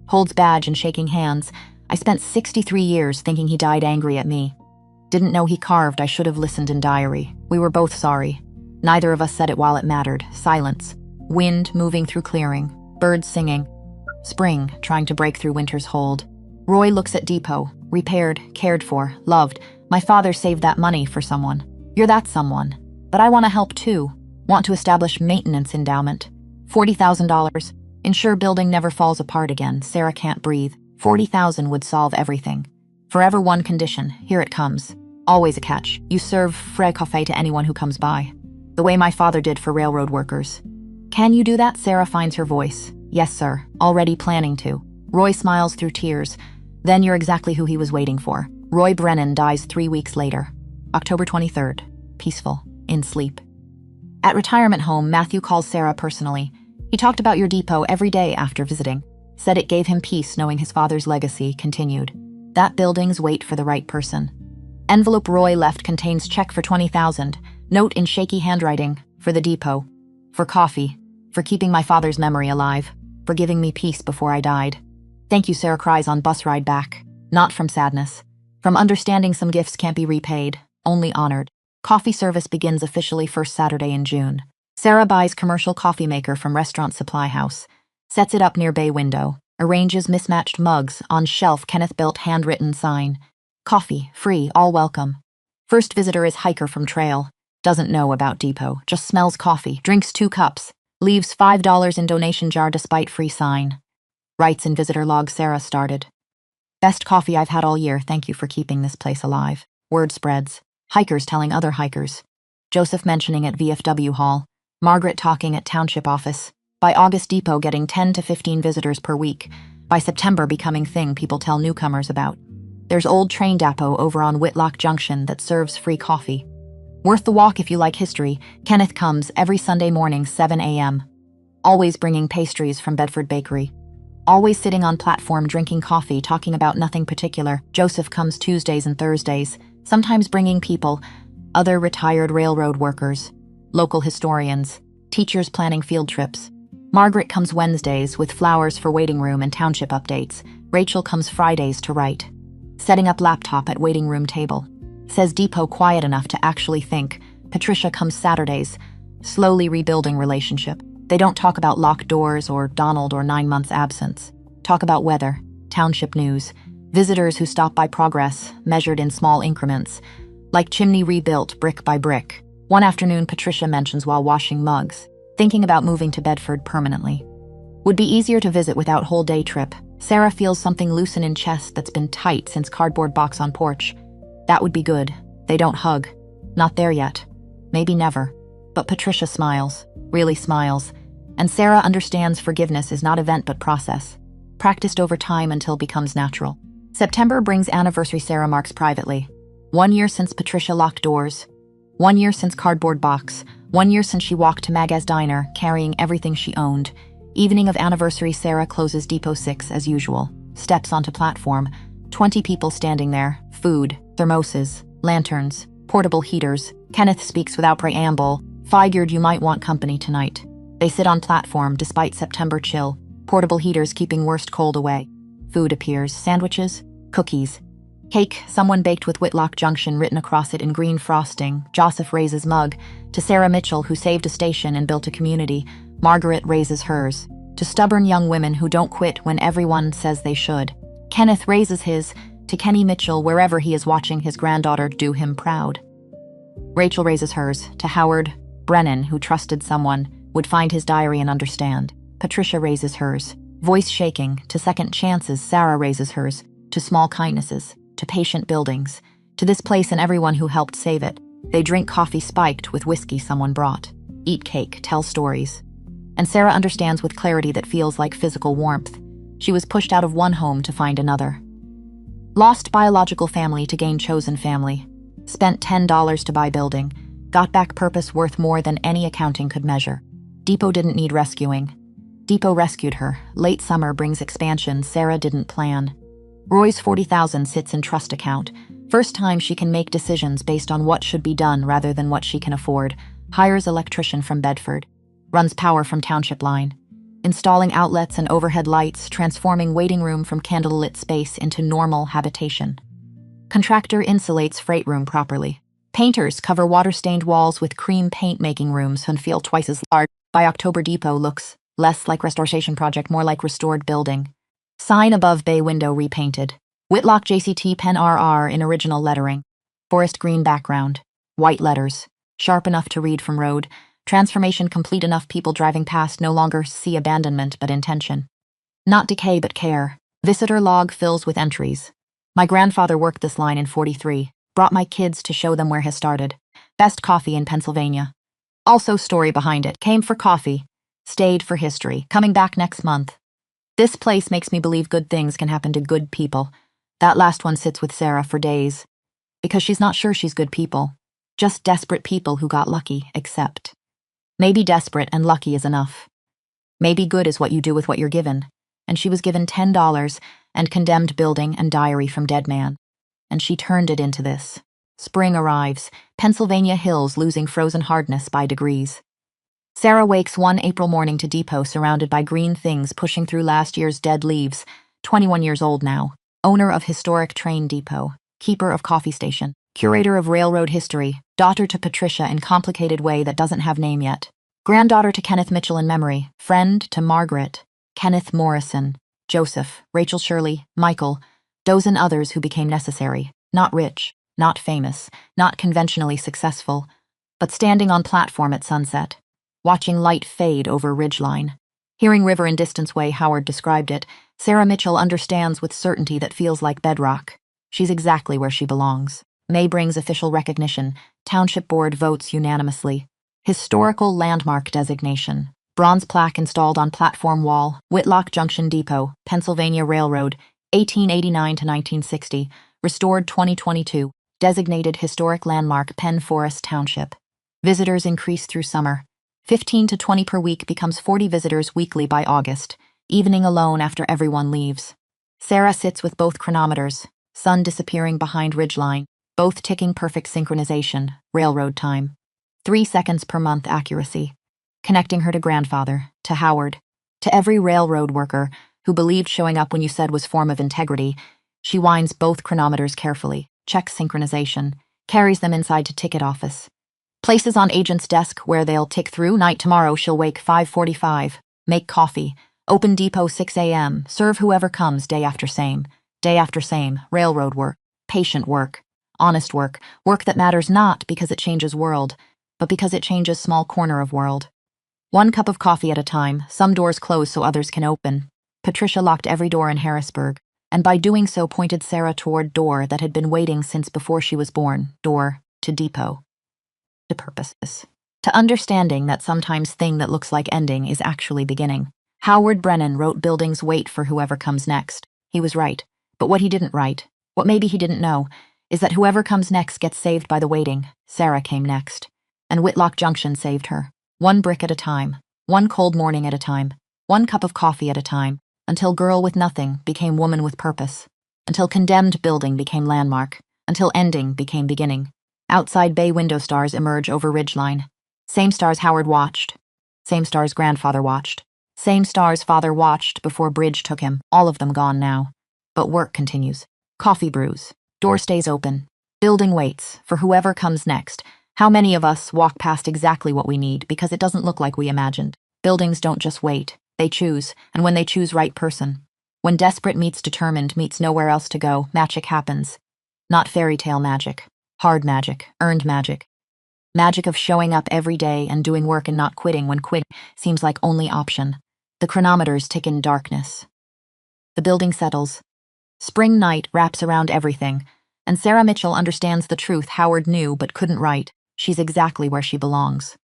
Speaker 1: Holds badge and shaking hands. I spent 63 years thinking he died angry at me. Didn't know he carved. I should have listened in diary. We were both sorry. Neither of us said it while it mattered. Silence. Wind moving through clearing. Birds singing. Spring trying to break through winter's hold. Roy looks at Depot. Repaired, cared for, loved. My father saved that money for someone. You're that someone. But I want to help too. Want to establish maintenance endowment. $40,000. Ensure building never falls apart again. Sarah can't breathe. 40,000 would solve everything. Forever one condition. Here it comes. Always a catch. You serve frais café to anyone who comes by. The way my father did for railroad workers. Can you do that? Sarah finds her voice. Yes, sir. Already planning to. Roy smiles through tears. Then you're exactly who he was waiting for. Roy Brennan dies 3 weeks later. October 23rd. Peaceful. In sleep. At retirement home, Matthew calls Sarah personally. He talked about your depot every day after visiting. Said it gave him peace knowing his father's legacy continued. That building's wait for the right person. Envelope Roy left contains check for $20,000. Note in shaky handwriting, for the depot. For coffee. For keeping my father's memory alive. For giving me peace before I died. Thank you, Sarah cries on bus ride back. Not from sadness. From understanding some gifts can't be repaid, only honored. Coffee service begins officially first Saturday in June. Sarah buys commercial coffee maker from Restaurant Supply House. Sets it up near bay window. Arranges mismatched mugs. On shelf, Kenneth-built handwritten sign. Coffee, free, all welcome. First visitor is hiker from trail. Doesn't know about depot. Just smells coffee. Drinks 2 cups. Leaves $5 in donation jar despite free sign. Writes in visitor log Sarah started. Best coffee I've had all year. Thank you for keeping this place alive. Word spreads. Hikers telling other hikers. Joseph mentioning at VFW Hall. Margaret talking at Township office. By August, depot getting 10 to 15 visitors per week. By September, becoming thing people tell newcomers about. There's old train depot over on Whitlock Junction that serves free coffee. Worth the walk if you like history. Kenneth comes every Sunday morning, 7 a.m. Always bringing pastries from Bedford Bakery. Always sitting on platform drinking coffee, talking about nothing particular. Joseph comes Tuesdays and Thursdays, sometimes bringing people, other retired railroad workers, local historians, teachers planning field trips. Margaret comes Wednesdays with flowers for waiting room and township updates. Rachel comes Fridays to write. Setting up laptop at waiting room table. Says depot quiet enough to actually think. Patricia comes Saturdays, slowly rebuilding relationship. They don't talk about locked doors or Donald or 9 months absence. Talk about weather, township news, visitors who stop by progress, measured in small increments, like chimney rebuilt brick by brick. One afternoon, Patricia mentions while washing mugs, thinking about moving to Bedford permanently. Would be easier to visit without whole day trip. Sarah feels something loosen in chest that's been tight since cardboard box on porch. That would be good. They don't hug. Not there yet. Maybe never. But Patricia smiles, really smiles, and Sarah understands forgiveness is not event but process, practiced over time until becomes natural. September brings anniversary Sarah marks privately. 1 year since Patricia locked doors. 1 year since cardboard box. 1 year since she walked to Maga's diner, carrying everything she owned. Evening of anniversary, Sarah closes Depot 6 as usual. Steps onto platform. 20 people standing there. Food, thermoses, lanterns, portable heaters. Kenneth speaks without preamble. Figured you might want company tonight. They sit on platform despite September chill. Portable heaters keeping worst cold away. Food appears. Sandwiches, cookies. Cake, someone baked with Whitlock Junction written across it in green frosting. Joseph raises mug. To Sarah Mitchell, who saved a station and built a community. Margaret raises hers. To stubborn young women who don't quit when everyone says they should. Kenneth raises his. To Kenny Mitchell, wherever he is watching his granddaughter do him proud. Rachel raises hers. To Howard Brennan, who trusted someone, would find his diary and understand. Patricia raises hers. Voice shaking. To second chances, Sarah raises hers. To small kindnesses. To patient buildings. To this place and everyone who helped save it. They drink coffee spiked with whiskey someone brought. Eat cake, tell stories. And Sarah understands with clarity that feels like physical warmth. She was pushed out of one home to find another. Lost biological family to gain chosen family. Spent $10 to buy building. Got back purpose worth more than any accounting could measure. Depot didn't need rescuing. Depot rescued her. Late summer brings expansion Sarah didn't plan. Roy's $40,000 sits in trust account. First time she can make decisions based on what should be done rather than what she can afford. Hires electrician from Bedford. Runs power from township line. Installing outlets and overhead lights, transforming waiting room from candlelit space into normal habitation. Contractor insulates freight room properly. Painters cover water-stained walls with cream paint making rooms and feel twice as large. By October, Depot looks less like restoration project, more like restored building. Sign above bay window repainted. Whitlock JCT pen RR in original lettering. Forest green background. White letters. Sharp enough to read from road. Transformation complete enough people driving past no longer see abandonment but intention. Not decay but care. Visitor log fills with entries. My grandfather worked this line in 43. Brought my kids to show them where he started. Best coffee in Pennsylvania. Also story behind it. Came for coffee. Stayed for history. Coming back next month. This place makes me believe good things can happen to good people. That last one sits with Sarah for days, because she's not sure she's good people. Just desperate people who got lucky, except. Maybe desperate and lucky is enough. Maybe good is what you do with what you're given. And she was given $10 and condemned building and diary from dead man. And she turned it into this. Spring arrives, Pennsylvania hills losing frozen hardness by degrees. Sarah wakes one April morning to depot surrounded by green things pushing through last year's dead leaves, 21 years old now, owner of historic train depot, keeper of coffee station, curator of railroad history, daughter to Patricia in complicated way that doesn't have name yet, granddaughter to Kenneth Mitchell in memory, friend to Margaret, Kenneth Morrison, Joseph, Rachel Shirley, Michael, dozen others who became necessary, not rich, not famous, not conventionally successful, but standing on platform at sunset, watching light fade over ridgeline. Hearing river in distance way Howard described it, Sarah Mitchell understands with certainty that feels like bedrock. She's exactly where she belongs. May brings official recognition. Township board votes unanimously. Historical landmark designation. Bronze plaque installed on platform wall, Whitlock Junction Depot, Pennsylvania Railroad, 1889 to 1960, restored 2022, designated historic landmark Penn Forest Township. Visitors increase through summer. 15 to 20 per week becomes 40 visitors weekly by August, evening alone after everyone leaves. Sarah sits with both chronometers, sun disappearing behind ridgeline, both ticking perfect synchronization, railroad time. 3 seconds per month accuracy. Connecting her to grandfather, to Howard, to every railroad worker who believed showing up when you said was form of integrity. She winds both chronometers carefully, checks synchronization, carries them inside to ticket office. Places on agent's desk where they'll tick through. Night tomorrow she'll wake 5:45, make coffee, open depot 6 a.m., serve whoever comes day after same, railroad work, patient work, honest work, work that matters not because it changes world, but because it changes small corner of world. 1 cup of coffee at a time, some doors close so others can open. Patricia locked every door in Harrisburg, and by doing so pointed Sarah toward door that had been waiting since before she was born, door to depot. To purposes. To understanding that sometimes thing that looks like ending is actually beginning. Howard Brennan wrote buildings wait for whoever comes next. He was right. But what he didn't write, what maybe he didn't know, is that whoever comes next gets saved by the waiting. Sarah came next. And Whitlock Junction saved her. 1 brick at a time. 1 cold morning at a time. 1 cup of coffee at a time. Until girl with nothing became woman with purpose. Until condemned building became landmark. Until ending became beginning. Outside bay window stars emerge over ridgeline. Same stars Howard watched. Same stars grandfather watched. Same stars father watched before bridge took him, all of them gone now. But work continues. Coffee brews. Door stays open. Building waits for whoever comes next. How many of us walk past exactly what we need because it doesn't look like we imagined? Buildings don't just wait. They choose, and when they choose right person. When desperate meets determined meets nowhere else to go, magic happens. Not fairy tale magic. Hard magic, earned magic. Magic of showing up every day and doing work and not quitting when quitting seems like only option. The chronometers tick in darkness. The building settles. Spring night wraps around everything, and Sarah Mitchell understands the truth Howard knew but couldn't write. She's exactly where she belongs.